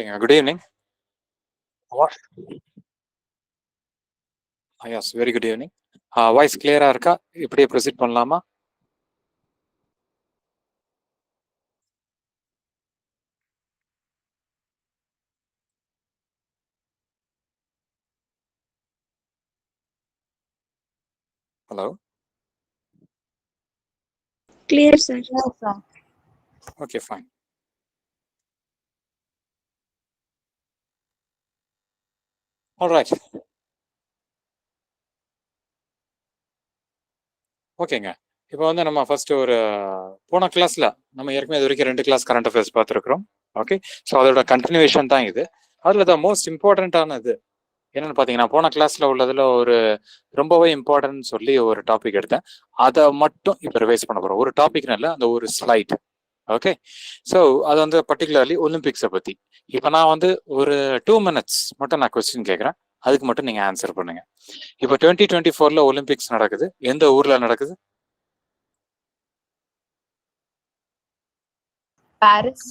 ஓகேங்க. Good evening. Yes, very good evening. Voice கிளியரா இருக்கா? இப்படியே ப்ரொசீட் பண்ணலாமா? Hello. Clear, sir. Okay, fine. Alright. ஓகேங்க. இப்போ வந்து நம்ம ஃபர்ஸ்ட் ஒரு போன கிளாஸ்ல நம்ம ஏற்கனவே இது வரைக்கும் 2 கிளாஸ் கரண்ட் அஃபேர்ஸ் பார்த்துருக்குறோம். ஓகே, ஸோ அதோட கண்டினியூஷன் தான் இது. அதில் தான் மோஸ்ட் இம்பார்ட்டண்ட்டானது என்னன்னு பார்த்தீங்கன்னா, போன கிளாஸ்ல உள்ளதுல ஒரு ரொம்பவே இம்பார்ட்டன்ட் சொல்லி ஒரு டாபிக் எடுத்தேன். அதை மட்டும் இப்போ ரிவைஸ் பண்ண போகிறோம். ஒரு டாபிக்னால அந்த ஒரு ஸ்லைட். ஓகே, ஸோ அது வந்து பர்டிகுலர்லி ஒலிம்பிக்ஸை பற்றி. இப்போ நான் வந்து ஒரு 2 minutes மட்டும் நான் கொஸ்டின் கேட்குறேன். அதுக்கு மட்டும் நீங்கள் ஆன்சர் பண்ணுங்க. இப்போ 2024 ஒலிம்பிக்ஸ் நடக்குது. எந்த ஊர்ல நடக்குது? Paris.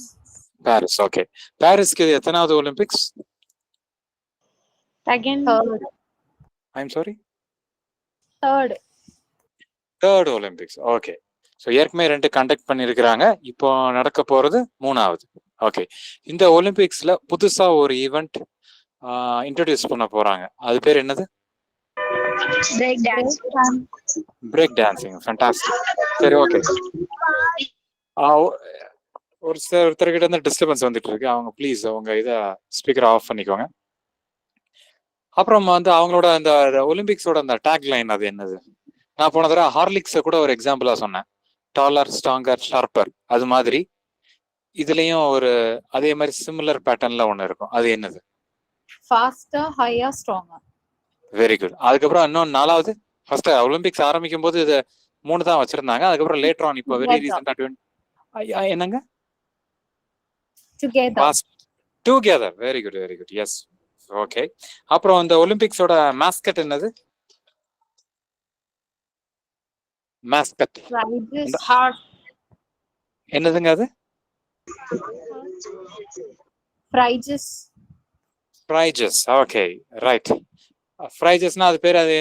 பாரிஸ். ஓகே, பாரிஸ்க்கு இது எத்தனாவது Olympics? Second. Third. I'm sorry, Third. Third Olympics. Okay, so ஏற்கனவே 2 கண்டக்ட் பண்ணியிருக்கிறாங்க. இப்போ நடக்க போறது 3வது. ஓகே, இந்த ஒலிம்பிக்ஸ்ல புதுசா ஒரு ஈவெண்ட் இன்ட்ரடியூஸ் பண்ண போறாங்க. அது பேர் என்னது? Break dance. Break dancing. Fantastic. சரி, ஓகே. ஒருத்தர்கிட்ட இருந்து டிஸ்டர்பன்ஸ் வந்துட்டு இருக்கு. அவங்க ப்ளீஸ் அவங்க இதை ஸ்பீக்கரை ஆஃப் பண்ணிக்கோங்க. அப்புறம் வந்து அவங்களோட அந்த ஒலிம்பிக்ஸோட அந்த டேக் லைன் அது என்னது? நான் போன தடவை ஹார்லிக்ஸை கூட ஒரு எக்ஸாம்பிளா சொன்னேன். Dollar, stronger, sharper. அது மாதிரி இதுலயும் ஒரு அதே மாதிரி சிமிலர் பேட்டர்ன்ல ஒண்ணு இருக்கும். அது என்னது? Faster, higher, stronger. Very good. அதுக்கப்புறம் இன்னும் 4வது. ஃபர்ஸ்ட் ஒலிம்பிக்ஸ் ஆரம்பிக்கும் போது இது 3 தான் வச்சிருந்தாங்க. அதுக்கப்புறம் லேட்டர் ஆன் இப்போ வெரி ரீசெண்டா என்னங்க? Together. Together. Very good, very good. Yes, okay. அப்புறம் இந்த ஒலிம்பிக்ஸோட மாஸ்கட் என்னது? மாஸ்கட் என்னதுங்க அது? ஃப்ரைஜஸ். Okay, right. ஃப்ரைஜஸ்னா அது பேர் அது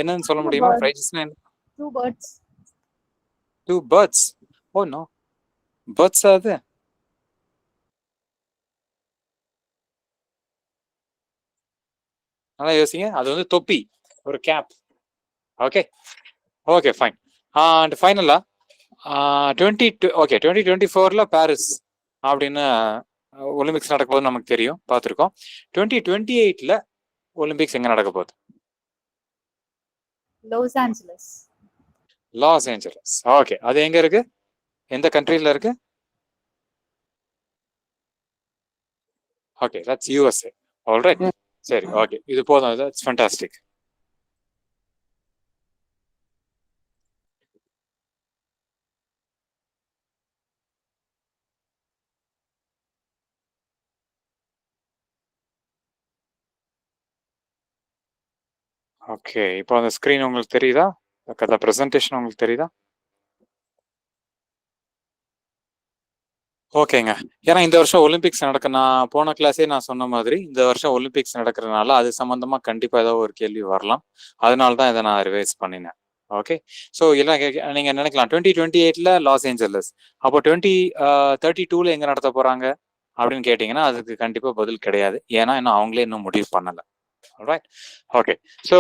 என்னன்னு சொல்ல முடியுமா? ஃப்ரைஜஸ்னா என்ன? Two birds. Two birds. Oh no. Birds அது? நல்லா யோசிங்க. அது வந்து தொப்பி, ஒரு cap. Okay, okay, fine. And ஃபைனலா 2024 பாரிஸ் அப்படின்னு ஒலிம்பிக்ஸ் நடக்க போது நமக்கு தெரியும், பார்த்துருக்கோம். 2028 ஒலிம்பிக்ஸ் எங்க நடக்க போகுது? Los Angeles. Los Angeles. Okay, அது எங்க இருக்கு? எந்த கண்ட்ரில இருக்கு? Okay, that's USA. ஆல்ரைட். சரி, ஓகே, இது போதும். That's fantastic. ஓகே, இப்போ அந்த ஸ்க்ரீன் உங்களுக்கு தெரியுதா? அந்த ப்ரெசன்டேஷன் உங்களுக்கு தெரியுதா? ஓகேங்க. ஏன்னா இந்த வருஷம் ஒலிம்பிக்ஸ் நான் போன கிளாஸே நான் சொன்ன மாதிரி இந்த வருஷம் ஒலிம்பிக்ஸ் நடக்கிறதுனால அது சம்பந்தமா கண்டிப்பா ஏதோ ஒரு கேள்வி வரலாம். அதனால தான் இதை நான் ரிவைஸ் பண்ணினேன். ஓகே, ஸோ எல்லாம் நீங்க நினைக்கலாம் 2028 லாஸ் ஏஞ்சலஸ், அப்போ 2032 எங்க நடத்த போறாங்க அப்படின்னு கேட்டீங்கன்னா அதுக்கு கண்டிப்பா பதில் கிடையாது. ஏன்னா இன்னும் அவங்களே இன்னும் முடிவு பண்ணல. Alright. Okay. So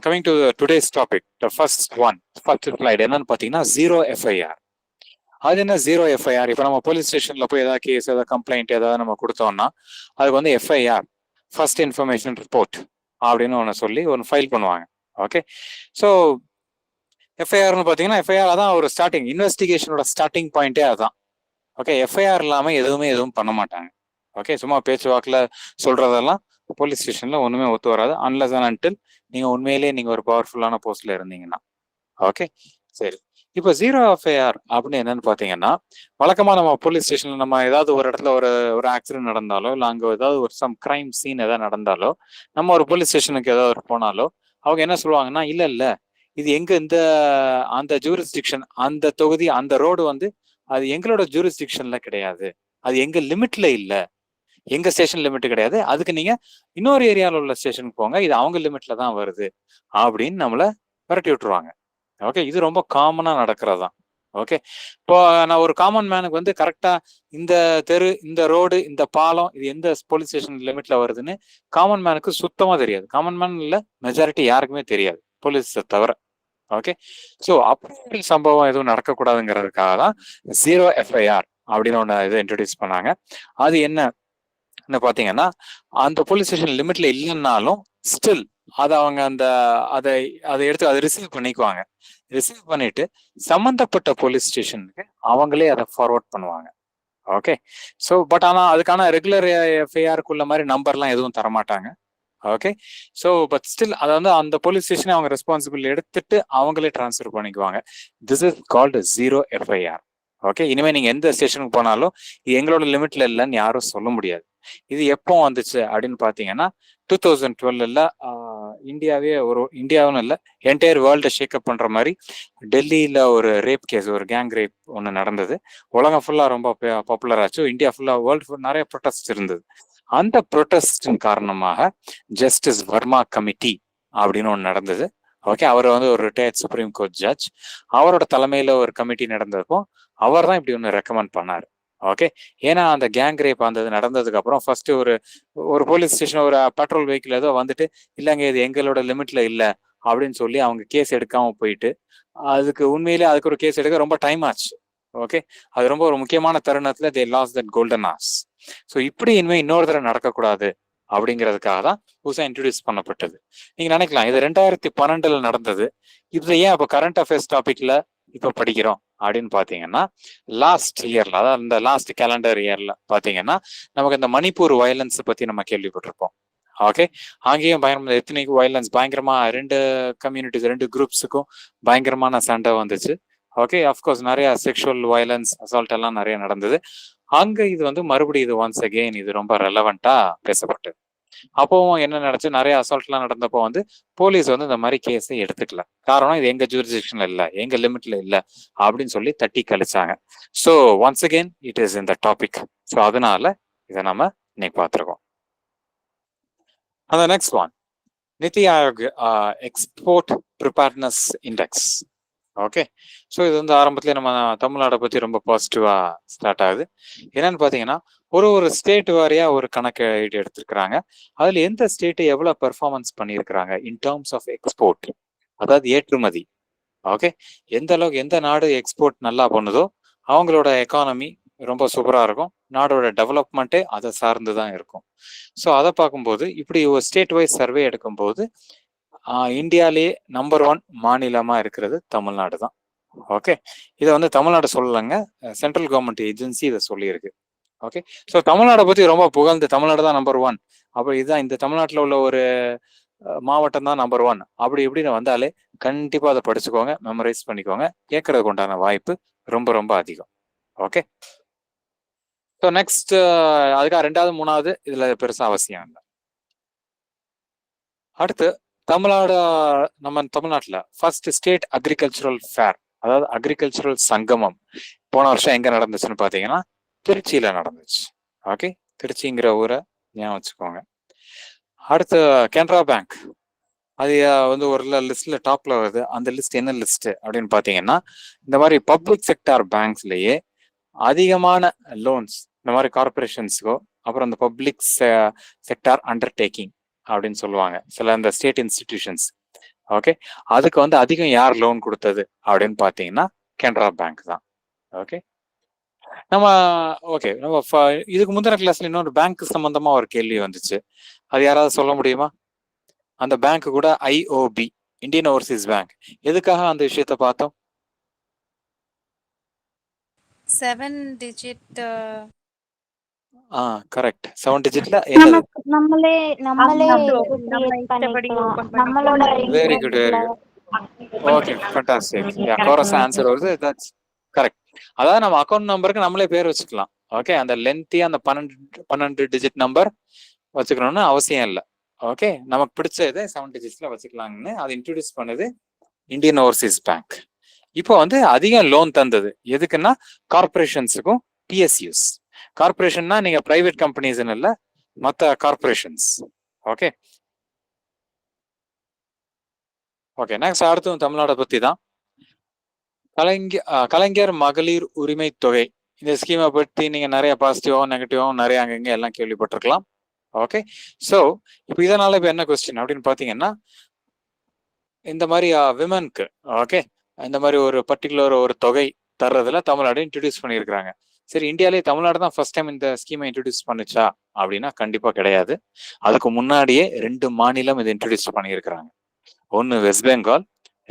coming to today's topic, the first slide என்னன்னு பார்த்தீங்கன்னா ஜீரோ எஃப்ஐஆர். அது என்ன ஜீரோ எஃப்ஐஆர்? இப்போ நம்ம போலீஸ் ஸ்டேஷன்ல போய் ஏதாவது கேஸ், ஏதாவது கம்ப்ளைண்ட் ஏதாவது நம்ம கொடுத்தோம்னா அதுக்கு வந்து எஃப்ஐஆர், ஃபர்ஸ்ட் இன்ஃபர்மேஷன் ரிப்போர்ட் அப்படின்னு ஒன்று சொல்லி ஒன்று ஃபைல் பண்ணுவாங்க. ஓகே, ஸோ எஃப்ஐஆர்னு பார்த்தீங்கன்னா எஃப்ஐஆர் அதான் ஒரு ஸ்டார்டிங், இன்வெஸ்டிகேஷனோட ஸ்டார்டிங் பாயிண்டே அதுதான். ஓகே, எஃப்ஐஆர் இல்லாமல் எதுவும் பண்ண மாட்டாங்க. ஓகே, சும்மா பேச்சுவாக்கில் சொல்றதெல்லாம் போலீஸ் ஸ்டேஷன்ல ஒண்ணுமே ஒத்து வராது, அன்லஸ் அண்ட் அன்டில் நீங்க உண்மையிலேயே நீங்க ஒரு பவர்ஃபுல்லான போஸ்ட்ல இருந்தீங்கன்னா. ஓகே, சரி. இப்போ ஜீரோ எஃப்ஐஆர் அப்படின்னு என்னன்னு பாத்தீங்கன்னா, வழக்கமா நம்ம போலீஸ் ஸ்டேஷன்ல நம்ம ஏதாவது ஒரு இடத்துல ஒரு ஆக்சிடென்ட் நடந்தாலோ இல்லை அங்க ஏதாவது ஒரு சம் கிரைம் சீன் ஏதாவது நடந்தாலோ நம்ம ஒரு போலீஸ் ஸ்டேஷனுக்கு ஏதாவது போனாலோ அவங்க என்ன சொல்லுவாங்கன்னா, இல்ல இது எங்க அந்த ஜூரிஸ்டிக்ஷன், அந்த தொகுதி, அந்த ரோடு வந்து அது எங்களோட ஜூரிஸ்டிக்ஷன்ல கிடையாது, அது எங்க லிமிட்ல இல்ல, எங்க ஸ்டேஷன் லிமிட் கிடையாது, அதுக்கு நீங்க இன்னொரு ஏரியாவில் உள்ள ஸ்டேஷனுக்கு போங்க, இது அவங்க லிமிட்ல தான் வருது அப்படின்னு நம்மள விரட்டி விட்டுருவாங்க. ஓகே, இது ரொம்ப காமனா நடக்கிறதா. ஓகே, இப்போ நான் ஒரு காமன் மேனுக்கு வந்து கரெக்டா இந்த தெரு, இந்த ரோடு, இந்த பாலம், இது எந்த போலீஸ் ஸ்டேஷன் லிமிட்ல வருதுன்னு காமன் மேனுக்கு சுத்தமா தெரியாது. காமன் மேன் இல்ல, மெஜாரிட்டி யாருக்குமே தெரியாது, போலீஸ் தவிர. ஓகே, ஸோ அப்படி சம்பவம் எதுவும் நடக்கக்கூடாதுங்கிறதுக்காக தான் 0 FIR அப்படின்னு ஒன்று இதை இன்ட்ரடியூஸ் பண்ணாங்க. அது என்ன பாத்தீங்கன்னா, அந்த போலீஸ் ஸ்டேஷன் லிமிட்ல இல்லைன்னாலும் ஸ்டில் அதை அவங்க அதை எடுத்து அதை ரிசீவ் பண்ணிக்குவாங்க. ரிசீவ் பண்ணிட்டு சம்பந்தப்பட்ட போலீஸ் ஸ்டேஷனுக்கு அவங்களே அதை ஃபார்வர்ட் பண்ணுவாங்க. ஓகே, ஸோ பட் ஆனால் அதுக்கான ரெகுலர் FIR-க்குள்ள மாதிரி நம்பர்லாம் எதுவும் தரமாட்டாங்க. ஓகே, ஸோ பட் ஸ்டில் அதை வந்து அந்த போலீஸ் ஸ்டேஷனை அவங்க ரெஸ்பான்சிபிள் எடுத்துட்டு அவங்களே டிரான்ஸ்ஃபர் பண்ணிக்குவாங்க. This is called 0 FIR. Okay, இனிமே நீங்க எந்த ஸ்டேஷனுக்கு போனாலும் எங்களோட லிமிட்ல இல்லைன்னு யாரும் சொல்ல முடியாது. இது எப்போ வந்துச்சு அப்படின்னு பாத்தீங்கன்னா 2012 இந்தியாவே இந்தியாவும் இல்லை, என்டையர் வேர்ல்டை ஷேக்அப் பண்ற மாதிரி டெல்லியில ஒரு ரேப் கேஸ், ஒரு கேங் ரேப் ஒன்று நடந்தது. உலகம் ஃபுல்லா ரொம்ப பாப்புலர் ஆச்சு, இந்தியா ஃபுல்லா, வேர்ல்டு நிறைய ப்ரொட்டஸ்ட் இருந்தது. அந்த ப்ரொட்டஸ்டின் காரணமாக ஜஸ்டிஸ் வர்மா கமிட்டி அப்படின்னு ஒன்று நடந்தது. ஓகே, அவர் வந்து ஒரு ரிட்டையர்ட் சுப்ரீம் கோர்ட் ஜட்ஜ், அவரோட தலைமையில ஒரு கமிட்டி நடந்ததுக்கும் அவர் தான் இப்படி ஒன்று ரெக்கமெண்ட் பண்ணாரு. ஓகே, ஏன்னா அந்த கேங் ரேப் நடந்ததுக்கு அப்புறம் ஃபர்ஸ்ட் ஒரு போலீஸ் ஸ்டேஷன், ஒரு பெட்ரோல் வெஹிக்கிள் ஏதோ வந்துட்டு இல்லைங்க இது எங்களோட லிமிட்ல இல்லை அப்படின்னு சொல்லி அவங்க கேஸ் எடுக்காம போயிட்டு, அதுக்கு ஒரு கேஸ் எடுக்க ரொம்ப டைம் ஆச்சு. ஓகே, அது ரொம்ப ஒரு முக்கியமான தருணத்துல they lost that golden horse. So இப்படி இனிமே இன்னொரு தடவை நடக்கக்கூடாது அப்படிங்கிறதுக்காக தான் புதுசாக இன்ட்ரடியூஸ் பண்ணப்பட்டது. நீங்க நினைக்கலாம் இது 2012 நடந்தது, இது ஏன் அப்போ கரண்ட் அஃபேர்ஸ் டாபிக்ல இப்போ படிக்கிறோம் அப்படின்னு பாத்தீங்கன்னா, லாஸ்ட் இயர்ல, அதாவது இந்த லாஸ்ட் கேலண்டர் இயர்ல பாத்தீங்கன்னா நமக்கு இந்த மணிப்பூர் வயலன்ஸ் பத்தி நம்ம கேள்விப்பட்டிருப்போம். ஓகே, அங்கேயும் பயங்கரமா எத்தனைக்கு வயலன்ஸ், பயங்கரமா 2 கம்யூனிட்டிஸ், 2 குரூப்ஸுக்கும் பயங்கரமான சண்டை வந்துச்சு. ஓகே, அஃப்கோர்ஸ் நிறைய செக்ஷுவல் வயலன்ஸ், அசால்ட் எல்லாம் நிறைய நடந்தது. அங்க இது வந்து மறுபடியும் இது ஒன்ஸ் அகெயின் இது ரொம்ப ரெலவெண்டா பேசப்பட்டது. அப்பவும் என்ன நடந்துச்சு, நிறைய அசால்ட்லாம் நடந்தப்போ வந்து போலீஸ் வந்து இந்த மாதிரி கேஸை எடுத்துக்கல. காரணம் இது எங்க ஜூரிஸ்டிக்ஷன்ல இல்ல, எங்க லிமிட்ல இல்ல அப்படின்னு சொல்லி தட்டி கழிச்சாங்க. So once again it is இந்த டாபிக். ஸோ அதனால இதை நம்ம இன்னைக்கு பார்த்துருக்கோம். அந்த next one, NITI Aayog export preparedness index. Okay, so இது வந்து ஆரம்பத்திலே நம்ம தமிழ்நாடை பற்றி ரொம்ப பாசிட்டிவாக ஸ்டார்ட் ஆகுது. என்னன்னு பார்த்தீங்கன்னா, ஒரு ஸ்டேட் வாரியா ஒரு கணக்கு எடுத்திருக்கிறாங்க. அதில் எந்த ஸ்டேட்டு எவ்வளோ பெர்ஃபார்மன்ஸ் பண்ணியிருக்கிறாங்க இன் டேர்ம்ஸ் ஆஃப் எக்ஸ்போர்ட், அதாவது ஏற்றுமதி. ஓகே, எந்த அளவுக்கு எந்த நாடு எக்ஸ்போர்ட் நல்லா பண்ணுதோ அவங்களோட எக்கானமி ரொம்ப சூப்பராக இருக்கும், நாடோட டெவலப்மெண்ட்டே அதை சார்ந்து தான் இருக்கும். ஸோ அதை பார்க்கும்போது இப்படி ஒரு ஸ்டேட் வைஸ் சர்வே எடுக்கும்போது இந்தியாலேயே நம்பர் 1 மாநிலமா இருக்கிறது தமிழ்நாடு தான். ஓகே, இதை வந்து தமிழ்நாடு சொல்லலைங்க, சென்ட்ரல் கவர்மெண்ட் ஏஜென்சி இதை சொல்லியிருக்கு. ஓகே, ஸோ தமிழ்நாடை பற்றி ரொம்ப புகழ்ந்து தமிழ்நாடு தான் நம்பர் 1, அப்போ இதுதான் இந்த தமிழ்நாட்டில் உள்ள ஒரு மாவட்டம் தான் நம்பர் 1 அப்படி இப்படின்னு வந்தாலே கண்டிப்பாக அதை படிச்சுக்கோங்க, மெமரைஸ் பண்ணிக்கோங்க, கேட்கறதுக்கு உண்டான வாய்ப்பு ரொம்ப ரொம்ப அதிகம். ஓகே, ஸோ நெக்ஸ்ட் அதுக்காக 2வது 3வது இதுல பெருசாக அவசியம் இல்லை. அடுத்து நம்ம தமிழ்நாட்டில் ஃபர்ஸ்ட் ஸ்டேட் அக்ரிகல்ச்சரல் ஃபேர், அதாவது அக்ரிகல்ச்சரல் சங்கமம் போன வருஷம் எங்க நடந்துச்சுன்னு பாத்தீங்கன்னா திருச்சியில நடந்துச்சு. ஓகே, திருச்சிங்கிற ஊரை ஞாபகம் வச்சுக்கோங்க. அடுத்து கனரா பேங்க், அது வந்து ஒரு லிஸ்ட்ல டாப்ல வருது. அந்த லிஸ்ட் என்ன லிஸ்ட் அப்படின்னு பாத்தீங்கன்னா, இந்த மாதிரி பப்ளிக் செக்டார் பேங்க்ஸ்லயே அதிகமான லோன்ஸ் இந்த மாதிரி கார்பரேஷன்ஸுக்கோ, அப்புறம் இந்த பப்ளிக் செக்டார் அண்டர்டேக்கிங் அப்படின்னு சொல்லுவாங்க சில இந்த ஸ்டேட் இன்ஸ்டிடியூஷன்ஸ். ஓகே, அதுக்கு வந்து அதிகம் யார் லோன் கொடுத்தது அப்படின்னு பாத்தீங்கன்னா கனரா பேங்க் தான். ஓகே, நம்ம இதுக்கு முந்தின கிளாஸ்ல இன்னொரு பேங்க் சம்பந்தமா ஒரு கேள்வி வந்துச்சு, அது யாராவது சொல்ல முடியுமா? அந்த பேங்க் கூட IOB, இந்தியன் ஓவர்சீஸ் பேங்க், எதுக்காக அந்த விஷயத்த பார்த்தோம்? 7 digit கரெக்ட், 7 டிஜிட்ல என்னது? நம்மளே நம்மளோட very good, very good. Okay, fantastic. Chorus answer வருது, தட்ஸ் கரெக்ட். அதாவது நம்ம அக்கௌண்ட் நம்பருக்கு நம்மளே பேர் வச்சுக்கலாம். ஓகே, அந்த லென்த்தியா அந்த 12 டிஜிட் நம்பர் வச்சுக்கணும்னு அவசியம் இல்லை. ஓகே, நமக்கு பிடிச்சதை 7 டிஜிட்ஸ்ல வச்சுக்கலாங்கன்னு அது இன்ட்ரோடியூஸ் பண்ணது இந்தியன் ஓவர்சீஸ் பேங்க். இப்போ வந்து அதிகம் லோன் தந்தது எதுக்குன்னா கார்பரேஷன்ஸுக்கும் PSUs. கார்பரேஷன்னா நீங்க பிரைவேட் கம்பெனிஸ்ன்னு இல்ல, மற்ற கார்பரேஷன்ஸ். ஓகே ஓகே நெக்ஸ்ட் அடுத்தது தமிழ்நாடை பத்தி தான். கலைஞர் மகளிர் உரிமை தொகை, இந்த ஸ்கீமை பற்றி நீங்க நிறைய பாசிட்டிவாகவும் நெகட்டிவாகவும் நிறைய அங்கங்க எல்லாம் கேள்விப்பட்டிருக்கலாம். ஓகே ஸோ இப்போ இதனால இப்போ என்ன கொஸ்டின் அப்படின்னு பார்த்தீங்கன்னா, இந்த மாதிரி விமனுக்கு ஓகே இந்த மாதிரி ஒரு பர்டிகுலர் ஒரு தொகை தர்றதுல தமிழ்நாடு இன்ட்ரடியூஸ் பண்ணியிருக்கிறாங்க. சரி, இந்தியாவிலே தமிழ்நாடு தான் ஃபர்ஸ்ட் டைம் இந்த ஸ்கீமை இன்ட்ரடியூஸ் பண்ணுச்சா அப்படின்னா கண்டிப்பா கிடையாது. அதுக்கு முன்னாடியே 2 மாநிலம் இதை இன்ட்ரடியூஸ் பண்ணியிருக்கிறாங்க. ஒன்று வெஸ்ட் பெங்கால்,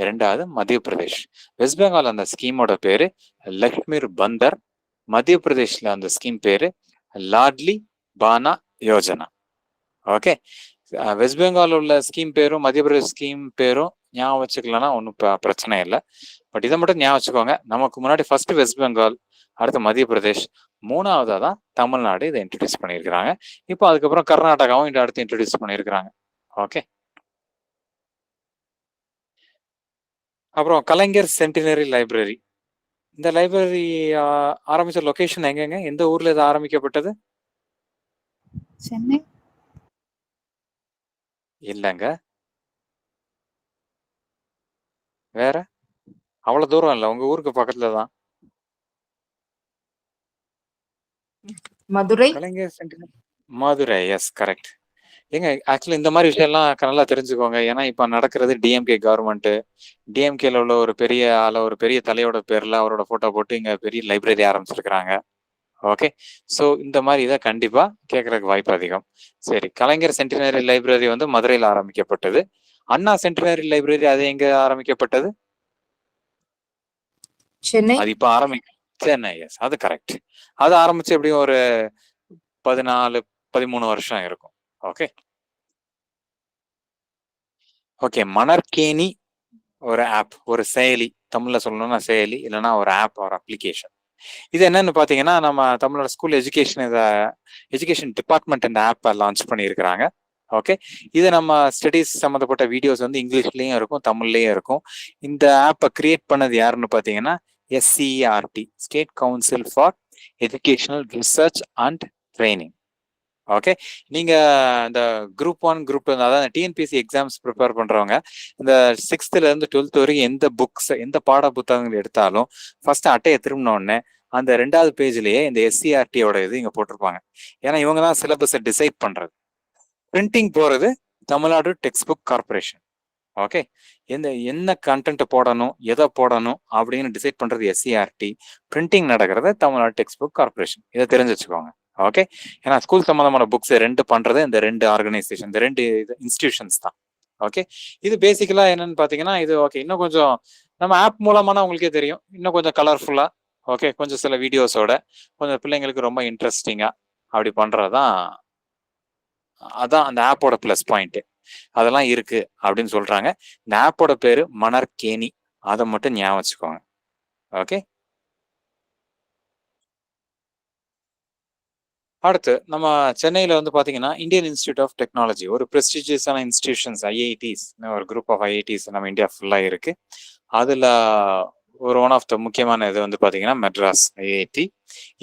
இரண்டாவது மத்திய பிரதேஷ். வெஸ்ட் பெங்கால் அந்த ஸ்கீமோட பேரு லக்ஷ்மிர் பந்தர், மத்திய பிரதேஷ்ல அந்த ஸ்கீம் பேரு லாட்லி பானா யோஜனா. ஓகே வெஸ்ட் பெங்கால் உள்ள ஸ்கீம் பேரும் மத்திய பிரதேஷ் ஸ்கீம் பேரும் ஞாபகம் வச்சுக்கலன்னா ஒன்றும் பிரச்சனை இல்லை. பட் இதை மட்டும் ஞாபகம் வச்சுக்கோங்க, நமக்கு முன்னாடி ஃபர்ஸ்ட் வெஸ்ட் பெங்கால், அடுத்து மத்திய பிரதேஷ், மூணாவதா தான் தமிழ்நாடு இதை இன்ட்ரடியூஸ் பண்ணியிருக்கிறாங்க. இப்போ அதுக்கப்புறம் கர்நாடகாவும் இதை அடுத்து இன்ட்ரடியூஸ் பண்ணியிருக்கிறாங்க. ஓகே அப்புறம் கலைஞர் சென்டினரி லைப்ரரி, இந்த லைப்ரரி ஆரம்பிச்ச லொகேஷன் எங்கெங்க, எந்த ஊர்ல இது ஆரம்பிக்கப்பட்டது? சென்னை. இல்லைங்க, வேற அவ்வளவு தூரம் இல்லை, உங்க ஊருக்கு பக்கத்துல தான். மதுரை. கலைஞர் சென்டினரி மதுரை, எஸ் கரெக்ட். ஏங்க ஆக்சுவலி இந்த மாதிரி விஷயம்லாம் நல்லா தெரிஞ்சுக்கோங்க. ஏன்னா இப்ப நடக்கிறது டிஎம்கே கவர்மெண்ட். டிஎம்கேல உள்ள ஒரு பெரிய ஆள, ஒரு பெரிய தலையோட பேர்ல அவரோட போட்டோ போட்டு இங்க பெரிய லைப்ரரி ஆரம்பிச்சிருக்கிறாங்க. ஓகே ஸோ இந்த மாதிரி இதை கண்டிப்பா கேட்கறதுக்கு வாய்ப்பு அதிகம். சரி, கலைஞர் சென்டினரி லைப்ரரி வந்து மதுரையில் ஆரம்பிக்கப்பட்டது. அண்ணா சென்டினரி லைப்ரரி அது எங்க ஆரம்பிக்கப்பட்டது? சென்னை. அது இப்ப சென்னை, எஸ் அது கரெக்ட். அது ஆரம்பிச்சு எப்படியும் ஒரு 14-13 வருஷம் இருக்கும். ஓகே ஓகே மணற்கேணி ஒரு ஆப், ஒரு செயலி, தமிழ்ல சொல்லணும்னா செயலி, இல்லைன்னா ஒரு ஆப் ஒரு அப்ளிகேஷன். இது என்னன்னு பாத்தீங்கன்னா, நம்ம தமிழோட ஸ்கூல் எஜுகேஷன் டிபார்ட்மெண்ட் இந்த ஆப்பை லான்ச் பண்ணியிருக்கிறாங்க. ஓகே இது நம்ம ஸ்டடீஸ் சம்மந்தப்பட்ட வீடியோஸ் வந்து இங்கிலீஷ்லயும் இருக்கும், தமிழ்லயும் இருக்கும். இந்த ஆப்பை கிரியேட் பண்ணது யாருன்னு பாத்தீங்கன்னா SCERT, state council for educational research and training. Okay நீங்க இந்த குரூப் 1 குரூப் 2 அதாவது டிஎன்பிஎஸ்சி எக்ஸாம்ஸ் ப்ரிப்பேர் பண்றவங்க இந்த 6th இருந்து 12th வரைக்கும் எந்த புக்ஸ், எந்த பாட புத்தகங்கள் எடுத்தாலும் ஃபர்ஸ்ட் அட்டையை திரும்பின உடனே அந்த 2வது பேஜ்லயே இந்த SCERT-யோட இது இங்க போட்டிருப்பாங்க. ஏன்னா இவங்க தான் சிலபஸை டிசைட் பண்றது. பிரிண்டிங் போறது Tamil Nadu text book corporation. Okay என்ன கண்டென்ட் போடணும், எதை போடணும் அப்படின்னு டிசைட் பண்றது SCERT. பிரிண்டிங் நடக்கிறது தமிழ்நாடு டெக்ஸ்ட் புக் கார்பரேஷன். இதை தெரிஞ்சு வச்சுக்கோங்க. ஓகே ஏன்னா ஸ்கூல் சம்பந்தமான புக்ஸ் 2 பண்றது இந்த 2 ஆர்கனைசேஷன், இந்த 2 இன்ஸ்டிடியூஷன்ஸ் தான். ஓகே இது பேசிக்கலா என்னன்னு பாத்தீங்கன்னா இது ஓகே இன்னும் கொஞ்சம் நம்ம ஆப் மூலமான உங்களுக்கே தெரியும், இன்னும் கொஞ்சம் கலர்ஃபுல்லா ஓகே கொஞ்சம் சில வீடியோஸோட கொஞ்சம் பிள்ளைங்களுக்கு ரொம்ப இன்ட்ரெஸ்டிங்கா அப்படி பண்றதுதான், அதான் அந்த ஆப்போட பிளஸ் பாயிண்ட். அதெல்லாம் இருக்கு அப்படின்னு சொல்றாங்க. இந்த ஆப்போட பேரு மணற்கேணி, அதை மட்டும் ஞாபகம் வச்சுக்கோங்க. ஓகே அடுத்து நம்ம சென்னையில வந்து பாத்தீங்கன்னா இந்தியன் இன்ஸ்டியூட் ஆஃப் டெக்னாலஜி, ஒரு ப்ரெஸ்டிஜியஸான இன்ஸ்டிடியூஷன்ஸ், ஐஐடிஸ், ஒரு குரூப் ஆஃப் ஐஐடிஸ் நம்ம இந்தியா ஃபுல்லா இருக்கு. அதுல ஒரு ஒன் ஆஃப் த முக்கியமான இது வந்து பாத்தீங்கன்னா மெட்ராஸ் ஐஐடி.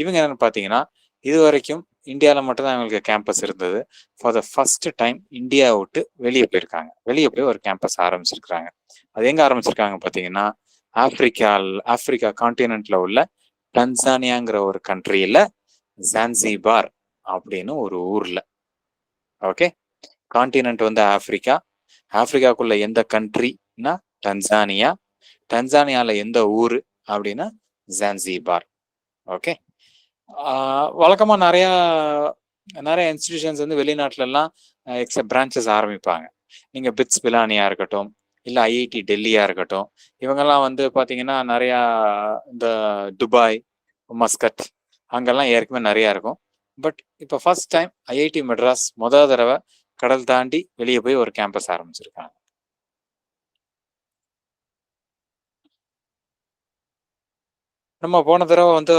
இவங்க என்னன்னு பாத்தீங்கன்னா இது வரைக்கும் இந்தியாவில் மட்டும்தான் இவங்களுக்கு கேம்பஸ் இருந்தது. For the first time India விட்டு வெளியே போயிருக்காங்க, வெளியே போய் ஒரு கேம்பஸ் ஆரம்பிச்சிருக்கிறாங்க. அது எங்க ஆரம்பிச்சிருக்காங்க பாத்தீங்கன்னா ஆப்பிரிக்கா கான்டினென்ட்ல உள்ள டன்சானியாங்கிற ஒரு கண்ட்ரியில ஜான்சிபார் அப்படின்னு ஒரு ஊர்ல. ஓகே கான்டினென்ட் வந்து ஆப்பிரிக்காக்குள்ள எந்த கண்ட்ரினா டன்சானியா, டன்சானியால எந்த ஊரு அப்படின்னா ஜான்சிபார். ஓகே வழக்கமா நிறைய இன்ஸ்டிடியூஷன்ஸ் வந்து வெளிநாட்டுல எல்லாம் பிரான்ச்சஸ் ஆரம்பிப்பாங்க. நீங்க பிட்ஸ் பிலானியா இருக்கட்டும், இல்ல ஐஐடி டெல்லியா இருக்கட்டும், இவங்கெல்லாம் வந்து பாத்தீங்கன்னா நிறைய இந்த துபாய், மஸ்கட் அங்கெல்லாம் ஏற்கனவே நிறைய இருக்கும். பட் இப்போ ஃபர்ஸ்ட் டைம் ஐஐடி மெட்ராஸ் முதல் தடவை கடல் தாண்டி வெளியே போய் ஒரு கேம்பஸ் ஆரம்பிச்சிருக்காங்க. நம்ம போன தடவை வந்து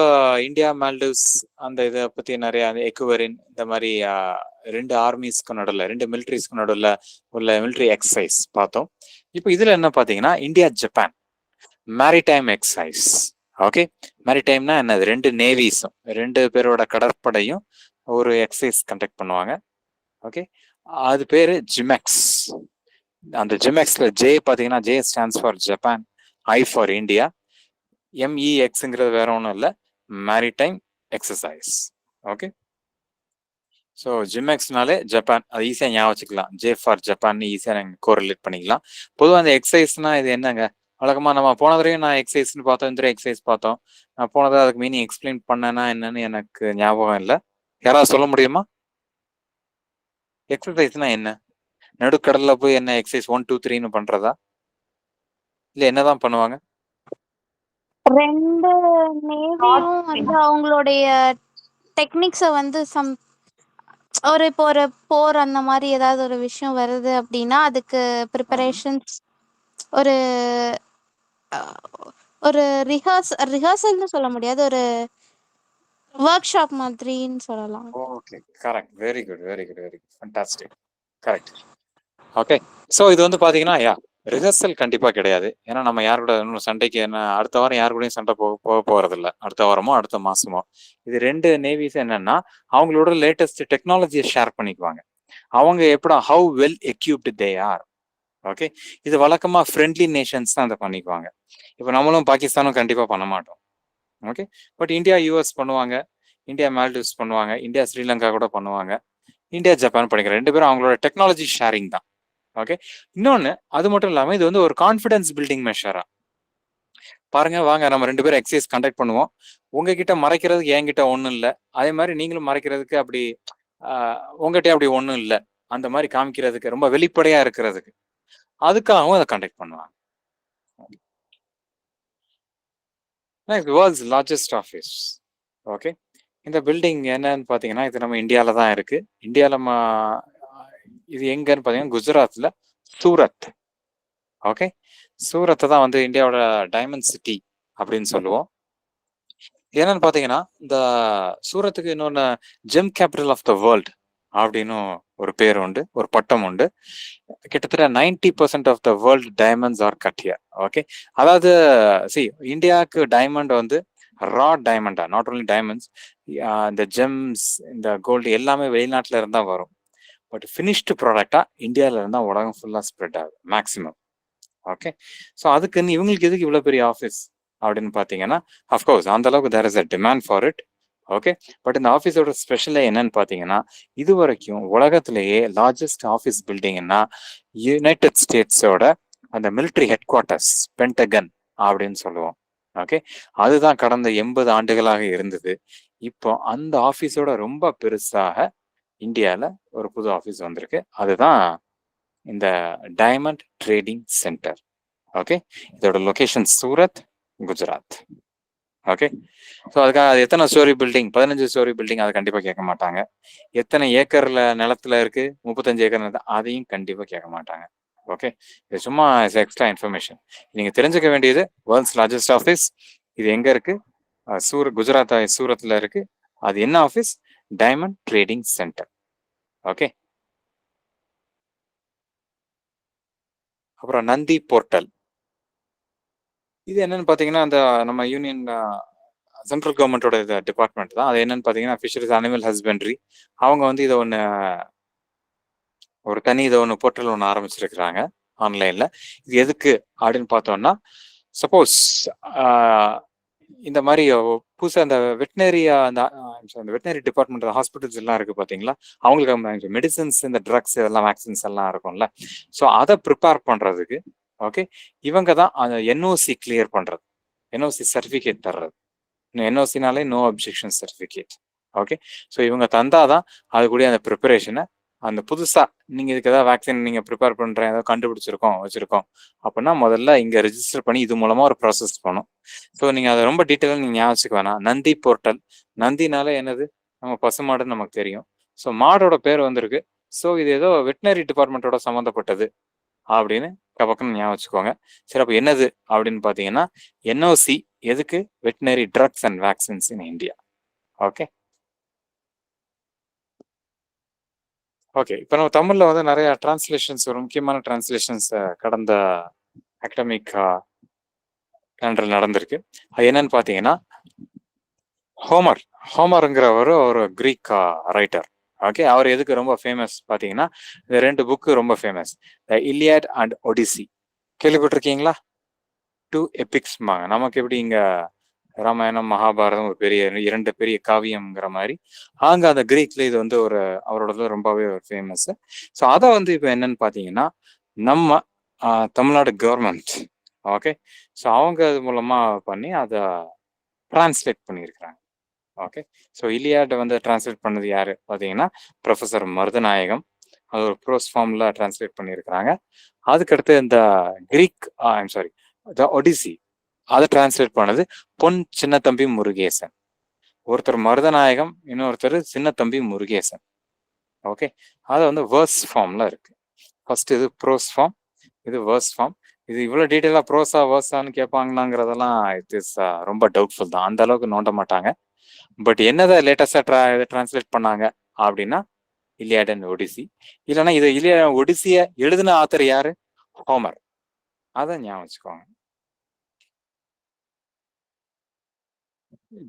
இந்தியா மால்டிவ்ஸ் அந்த இதை பத்தி நிறைய எக்குவரின் இந்த மாதிரி 2 ஆர்மிஸ்க்கு நடுவில், 2 மிலிட்ரிஸ்க்கு நடுவில் உள்ள மிலிட்ரி எக்ஸசைஸ் பார்த்தோம். இப்போ இதுல என்ன பாத்தீங்கன்னா India Japan maritime exercise. Okay, மேரிடைம்னா என்னது? 2 நேவிஸும் 2 பேரோட கடற்படையும் ஒரு எக்ஸசைஸ் கண்டக்ட் பண்ணுவாங்க. ஓகே, அது பேரு ஜிமெக்ஸ். அந்த ஜிமெக்ஸ்ல ஜே பாத்தீங்கன்னா J stands for Japan, I for India, MEXங்கிறது வேற ஒன்றும் இல்லை, மேரிடைம் எக்ஸசைஸ். ஓகே, ஸோ ஜிமெக்ஸ்னாலே ஜப்பான், அது ஈஸியாக ஞாபகம் வச்சுக்கலாம். ஜே ஃபார் ஜப்பான் ஈஸியாக நாங்கள் கோரிலேட் பண்ணிக்கலாம். பொதுவாக அந்த எக்ஸசைஸ்னா இது என்னங்க? வழக்கமாக நம்ம போன தடவையும் நான் எக்ஸசைஸ்னு பார்த்தோம், இந்த எக்ஸசைஸ் பார்த்தோம். நான் போனதை அதுக்கு மீனிங் எக்ஸ்பிளைன் பண்ணேன்னா என்னன்னு எனக்கு ஞாபகம் இல்லை. யாராவது சொல்ல முடியுமா? எக்ஸசைஸ்னா என்ன? நடுக்கடல்ல போய் என்ன எக்ஸசைஸ் 1 2 3ன்னு பண்றதா? இல்ல என்னதான் பண்ணுவாங்க? 2 நேவியும் வந்து அவங்களுடைய டெக்னிக்ஸை வந்து இப்போ ஒரு போர் அந்த மாதிரி ஏதாவது ஒரு விஷயம் வருது அப்படின்னா அதுக்கு ப்ரிப்பரேஷன்ஸ், ஒரு ஒரு ரிஹர்சல்னு சொல்ல முடியாது, ஒரு ஒர்க் ஷாப் மாதிரின்னு சொல்லலாம். Okay, correct, very good, very good, very good, fantastic, correct. Okay, so இது வந்து பாத்தீங்கன்னா ரிஹர்சல் கண்டிப்பா கிடையாது. ஏன்னா நம்ம யார் கூட இன்னும் சண்டைக்கு என்ன அடுத்த வாரம் யாரு கூடயும் சண்டை போக போறது இல்லை, அடுத்த வாரமோ அடுத்த மாசமோ. இது 2 நேவிஸ் என்னன்னா அவங்களோட லேட்டஸ்ட் டெக்னாலஜியை ஷேர் பண்ணிக்குவாங்க. அவங்க எப்படா how well equipped they are. Okay, இது வழக்கமா ஃப்ரெண்ட்லி நேஷன்ஸ் தான் அதை பண்ணிக்குவாங்க. இப்போ நம்மளும் பாகிஸ்தானும் கண்டிப்பா பண்ண மாட்டோம். ஓகே, பட் இந்தியா US பண்ணுவாங்க, இந்தியா மால்டிவ்ஸ் பண்ணுவாங்க, இந்தியா ஸ்ரீலங்கா கூட பண்ணுவாங்க, இந்தியா ஜப்பான் பண்ணிக்கிற 2 பேரும் அவங்களோட டெக்னாலஜி ஷேரிங் தான். ஓகே, இன்னொன்னு அது மட்டும் இல்லாம இது வந்து ஒரு கான்ஃபிடன்ஸ் பில்டிங் மெஷரா பாருங்க. வாங்க நம்ம 2 பேரும் எக்ஸசைஸ் கண்டக்ட் பண்ணுவோம். உங்ககிட்ட மறைக்கிறதுக்கு என்கிட்ட ஒன்றும் இல்லை, அதே மாதிரி நீங்களும் மறைக்கிறதுக்கு அப்படி உங்ககிட்ட அப்படி ஒன்றும் இல்லை, அந்த மாதிரி காமிக்கிறதுக்கு ரொம்ப வெளிப்படையா இருக்கிறதுக்கு, அதுக்காகவும் அதை கண்டக்ட் பண்ணுவாங்க. World's largest office. ஓகே, இந்த பில்டிங் என்னன்னு பார்த்தீங்கன்னா இது நம்ம இந்தியாவில் தான் இருக்கு. இந்தியாவில் இது எங்கன்னு பார்த்தீங்கன்னா குஜராத்ல சூரத். ஓகே, சூரத்தை தான் வந்து இந்தியாவோட டைமண்ட் சிட்டி அப்படின்னு சொல்லுவோம். என்னன்னு பார்த்தீங்கன்னா இந்த சூரத்துக்கு இன்னொன்று gem capital of the world அப்படின்னு ஒரு பேர் உண்டு, ஒரு பட்டம் உண்டு. கிட்டத்தட்ட 90% of the world diamonds are cut here. Okay, அதாவது இந்தியாவுக்கு டைமண்ட் வந்து ரா டைமண்டா, நாட் ஓன்லி டைமண்ட்ஸ், இந்த ஜெம்ஸ் இந்த கோல்டு எல்லாமே வெளிநாட்டுல இருந்தா வரும். பட் ஃபினிஷ்டு ப்ராடக்டா இந்தியாவில இருந்தா உலகம் ஃபுல்லா ஸ்ப்ரெட் ஆகுது மேக்சிமம். ஓகே, ஸோ அதுக்குன்னு இவங்களுக்கு எதுக்கு இவ்வளோ பெரிய ஆஃபீஸ் அப்படின்னு பார்த்தீங்கன்னா அஃப்கோர்ஸ் அந்த அளவுக்கு there is a demand for it. Okay, but இந்த ஆஃபீஸோட ஸ்பெஷலே என்னன்னு பார்த்தீங்கன்னா இது வரைக்கும் உலகத்திலேயே லார்ஜஸ்ட் ஆஃபீஸ் பில்டிங்னா யுனைடெட் ஸ்டேட்ஸோட அந்த மிலிட்ரி ஹெட் குவார்ட்டர்ஸ் பென்டகன் அப்படின்னு சொல்லுவோம். ஓகே, அதுதான் கடந்த 80 ஆண்டுகளாக இருந்தது. இப்போ அந்த ஆஃபீஸோட ரொம்ப பெருசாக இந்தியாவில் ஒரு புது ஆஃபீஸ் வந்திருக்கு, அதுதான் இந்த டைமண்ட் ட்ரேடிங் சென்டர். ஓகே, இதோட location Surat, Gujarat. Okay, so அதுக்காக அது எத்தனை ஸ்டோரி பில்டிங்? 15 ஸ்டோரி பில்டிங், அதை கண்டிப்பாக கேட்க மாட்டாங்க. எத்தனை ஏக்கர்ல நிலத்துல இருக்கு? 35 ஏக்கர் நிலத்துல, அதையும் கண்டிப்பாக கேட்க மாட்டாங்க. ஓகே, இது சும்மா எக்ஸ்ட்ரா இன்ஃபர்மேஷன். நீங்க தெரிஞ்சுக்க வேண்டியது வேர்ல்ட்ஸ் லார்ஜஸ்ட் ஆஃபீஸ் இது எங்க இருக்கு? குஜராத் சூரத்ல இருக்கு. அது என்ன office? Diamond trading centre. Okay, அப்புறம் நந்தி போர்ட்டல். இது என்னன்னு பார்த்தீங்கன்னா அந்த நம்ம யூனியன் சென்ட்ரல் கவர்மெண்டோட டிபார்ட்மெண்ட் தான். அது என்னன்னு பார்த்தீங்கன்னா ஃபிஷரிஸ் அனிமல் ஹஸ்பண்ட்ரி. அவங்க வந்து இதை ஒரு தனி போர்ட்டல் ஒன்று ஆரம்பிச்சிருக்கிறாங்க ஆன்லைன்ல. இது எதுக்கு அப்படின்னு பார்த்தோம்னா சப்போஸ் இந்த மாதிரி புதுசாக அந்த வெட்டினரி அந்த வெட்டினரி டிபார்ட்மெண்ட் ஹாஸ்பிட்டல்ஸ் எல்லாம் இருக்கு பார்த்தீங்களா, அவங்களுக்கு மெடிசன்ஸ் இந்த ட்ரக்ஸ் இதெல்லாம் வேக்சின்ஸ் எல்லாம் இருக்கும்ல, ஸோ அதை ப்ரிப்பேர் பண்ணுறதுக்கு ஓகே இவங்க தான் அந்த என்ஓசி கிளியர் பண்ணுறது, என்ஓசி சர்டிஃபிகேட் தர்றது. என்ஓசினாலே no objection certificate. Okay, so இவங்க தந்தாதான் அது கூட அந்த ப்ரிப்பரேஷனை அந்த புதுசா நீங்க இதுக்கு ஏதாவது வேக்சின் நீங்க ப்ரிப்பேர் பண்றேன் ஏதாவது கண்டுபிடிச்சிருக்கோம் வச்சிருக்கோம் அப்படின்னா முதல்ல இங்க ரெஜிஸ்டர் பண்ணி இது மூலமா ஒரு ப்ராசஸ் பண்ணும். ஸோ நீங்க அதை ரொம்ப டீட்டெயிலாக நீங்க ஞாபகம் வச்சுக்க வேணாம். நந்தி போர்ட்டல், நந்தினால என்னது நம்ம பசுமாடுன்னு நமக்கு தெரியும். ஸோ மாடோட பேர் வந்திருக்கு, ஸோ இது ஏதோ வெட்டினரி டிபார்ட்மெண்ட்டோட சம்மந்தப்பட்டது அப்படின்னு பக்கம் ஞாபகம் வச்சுக்கோங்க. சரி, அப்போ என்னது அப்படின்னு பார்த்தீங்கன்னா என்ஓசி எதுக்கு? Veterinary drugs and vaccines in India. Okay okay, இப்போ நம்ம தமிழ்ல வந்து நிறைய டிரான்ஸ்லேஷன்ஸ், ஒரு முக்கியமான டிரான்ஸ்லேஷன்ஸ் கடந்த அகடமிக் கேலண்டர் நடந்திருக்கு. அது என்னன்னு பார்த்தீங்கன்னா ஹோமர். ஹோமருங்கிறவர் ஒரு கிரீக் ரைட்டர். ஓகே, அவர் எதுக்கு ரொம்ப ஃபேமஸ் பார்த்தீங்கன்னா இந்த 2 புக்கு ரொம்ப famous. The Iliad and Odyssey கேள்விப்பட்டிருக்கீங்களா? 2 எபிக்ஸ்மாங்க. நமக்கு எப்படி இங்க ராமாயணம் மகாபாரதம் ஒரு பெரிய 2 பெரிய காவியம்ங்கிற மாதிரி அங்க அந்த கிரீக்ல இது வந்து ஒரு அவரோடது ரொம்பவே ஒரு ஃபேமஸ். ஸோ அதை வந்து இப்போ என்னன்னு பார்த்தீங்கன்னா நம்ம தமிழ்நாடு கவர்மெண்ட், ஓகே, ஸோ அவங்க அது மூலமா பண்ணி அதை டிரான்ஸ்லேட் பண்ணியிருக்கிறாங்க. ஓகே, ஸோ இலியாட்டை வந்து டிரான்ஸ்லேட் பண்ணது யாரு பார்த்தீங்கன்னா ப்ரொஃபஸர் மருதநாயகம். அது ஒரு ப்ரோஸ் ஃபார்ம்ல டிரான்ஸ்லேட் பண்ணியிருக்கிறாங்க. அதுக்கடுத்து இந்த கிரீக் ஐம் சாரி த ஒடிசி அதை டிரான்ஸ்லேட் பண்ணது பொன் சின்னத்தம்பி முருகேசன். ஒருத்தர் மருதநாயகம், இன்னொருத்தர் சின்னத்தம்பி முருகேசன். ஓகே, அது வந்து வேர்ஸ் ஃபார்ம்ல இருக்கு. ஃபர்ஸ்ட் இது ப்ரோஸ் ஃபார்ம், இது வேர்ஸ் ஃபார்ம். இது இவ்வளோ டீட்டெயிலாக ப்ரோஸா வேர்ஸான்னு கேட்பாங்களாங்கிறதெல்லாம் இட் இஸ் ரொம்ப டவுட்ஃபுல் தான். அந்த அளவுக்கு நோண்ட மாட்டாங்க. பட் என்னதை லேட்டஸ்டா டிரான்ஸ்லேட் பண்ணாங்க அப்படின்னா இலியாட் அண்ட் ஒடிசி. இல்லைன்னா இது இலியாட் ஒடிசிய எழுதின ஆத்தர் யாரு? ஹோமர். அதை ஞாபகம் வச்சுக்கோங்க.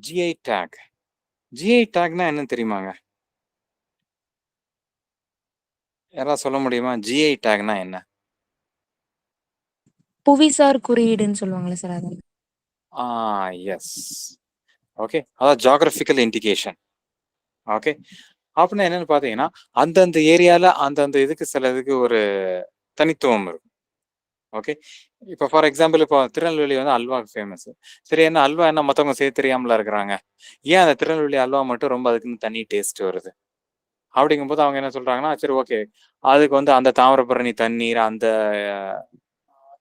GI take. ஜிஐ டேக்னா என்னன்னு தெரியுமாங்க? யாராவது சொல்ல முடியுமா? ஜிஐ டேக்னா என்ன? புவிசார் குறியீடுன்னு சொல்லுவாங்களே சார் அது. எஸ். ஓகே, அதாவது ஜியாகிரபிக்கல் இண்டிகேஷன். ஓகே, அப்படின்னா என்னன்னு பார்த்தீங்கன்னா அந்தந்த ஏரியால அந்தந்த இதுக்கு சில இதுக்கு ஒரு தனித்துவம் இருக்கும். ஓகே, இப்போ ஃபார் எக்ஸாம்பிள் இப்போ திருநெல்வேலி வந்து அல்வா ஃபேமஸ். சரி, என்ன அல்வா என்ன மற்றவங்க சேர்த்து தெரியாமலா இருக்கிறாங்க? ஏன் அந்த திருநெல்வேலி அல்வா மட்டும் ரொம்ப அதுக்குன்னு தனி டேஸ்ட் வருது? அப்படிங்கும்போது அவங்க என்ன சொல்றாங்கன்னா சரி ஓகே, அதுக்கு வந்து அந்த தாமிரபரணி தண்ணீர் அந்த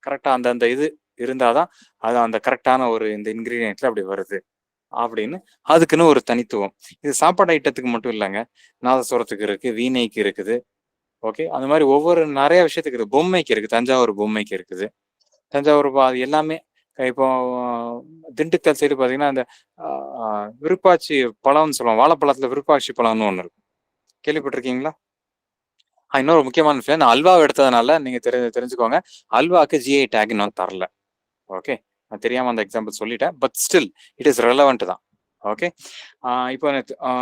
கரெக்டா அந்தந்த இது இருந்தாதான் அது அந்த கரெக்டான ஒரு இந்த இன்கிரீடியன்ட்ல அப்படி வருது அப்படின்னு அதுக்குன்னு ஒரு தனித்துவம். இது சாப்பாடு ஐட்டத்துக்கு மட்டும் இல்லைங்க, நாதஸ்வரத்துக்கு இருக்கு, வீணைக்கு இருக்குது. ஓகே, அந்த மாதிரி ஒவ்வொரு நிறைய விஷயத்துக்கு இருக்கு. பொம்மைக்கு இருக்கு, தஞ்சாவூர் பொம்மைக்கு இருக்குது. தஞ்சாவூர் அது எல்லாமே இப்போ திண்டுக்கல் சைடு பார்த்தீங்கன்னா அந்த விருப்பாச்சி பழம்னு சொல்லுவாங்க. வாழைப்பழத்துல விருப்பாட்சி பழம்னு ஒன்று இருக்கும், கேள்விப்பட்டிருக்கீங்களா? இன்னொரு முக்கியமான விஷயம், நான் அல்வா எடுத்ததுனால நீங்க தெரிஞ்சுக்கோங்க, அல்வாக்கு ஜிஐ டேக் இன்னும் தரல. ஓகே, நான் தெரியாம அந்த எக்ஸாம்பிள் சொல்லிட்டேன். But still it is relevant தான். ஓகே, இப்போ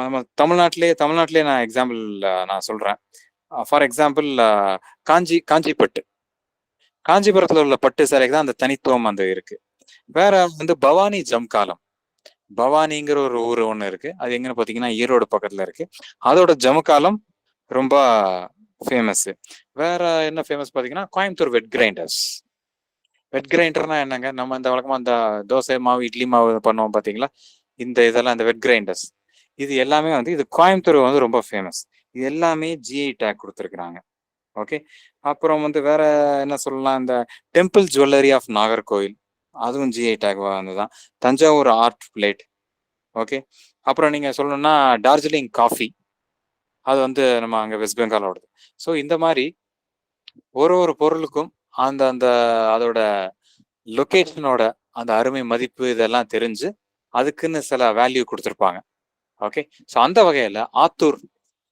நம்ம தமிழ்நாட்டிலே நான் எக்ஸாம்பிள் நான் சொல்றேன். For example Kanchipattu. காஞ்சிபுரத்துல உள்ள பட்டு சேலைக்கு தான் அந்த தனித்துவம் அந்த இருக்கு. வேற வந்து பவானி ஜம்காலம். பவானிங்கிற ஒரு ஊர் ஒன்று இருக்கு, அது எங்கன்னு பார்த்தீங்கன்னா ஈரோடு பக்கத்துல இருக்கு. அதோட ஜமுக்காலம் ரொம்ப ஃபேமஸ். வேற என்ன ஃபேமஸ் பார்த்தீங்கன்னா கோயம்புத்தூர் வெட் கிரைண்டர்ஸ். வெட் கிரைண்டர்னா என்னங்க? நம்ம இந்த வழக்கமா அந்த தோசை மாவு இட்லி மாவு பண்ணுவோம் பார்த்தீங்களா, இந்த இதெல்லாம் இந்த வெட் கிரைண்டர்ஸ். இது எல்லாமே வந்து இது கோயம்புத்தூர் வந்து ரொம்ப ஃபேமஸ். இது எல்லாமே ஜிஐ டேக் கொடுத்துருக்குறாங்க. ஓகே, அப்புறம் வந்து வேற என்ன சொல்லலாம், இந்த டெம்பிள் ஜுவல்லரி ஆஃப் நாகர்கோவில், அதுவும் ஜிஐ டேக் வந்துதான். Thanjavur art plate. ஓகே, அப்புறம் நீங்க சொல்லணும்னா டார்ஜிலிங் காஃபி, அது வந்து நம்ம அங்கே வெஸ்ட் பெங்காலோடது. ஸோ இந்த மாதிரி ஒரு பொருளுக்கும் அந்த அந்த அதோட லொக்கேஷனோட அந்த அருமை மதிப்பு இதெல்லாம் தெரிஞ்சு அதுக்குன்னு சில வேல்யூ கொடுத்துருப்பாங்க. ஓகே, ஸோ அந்த வகையில்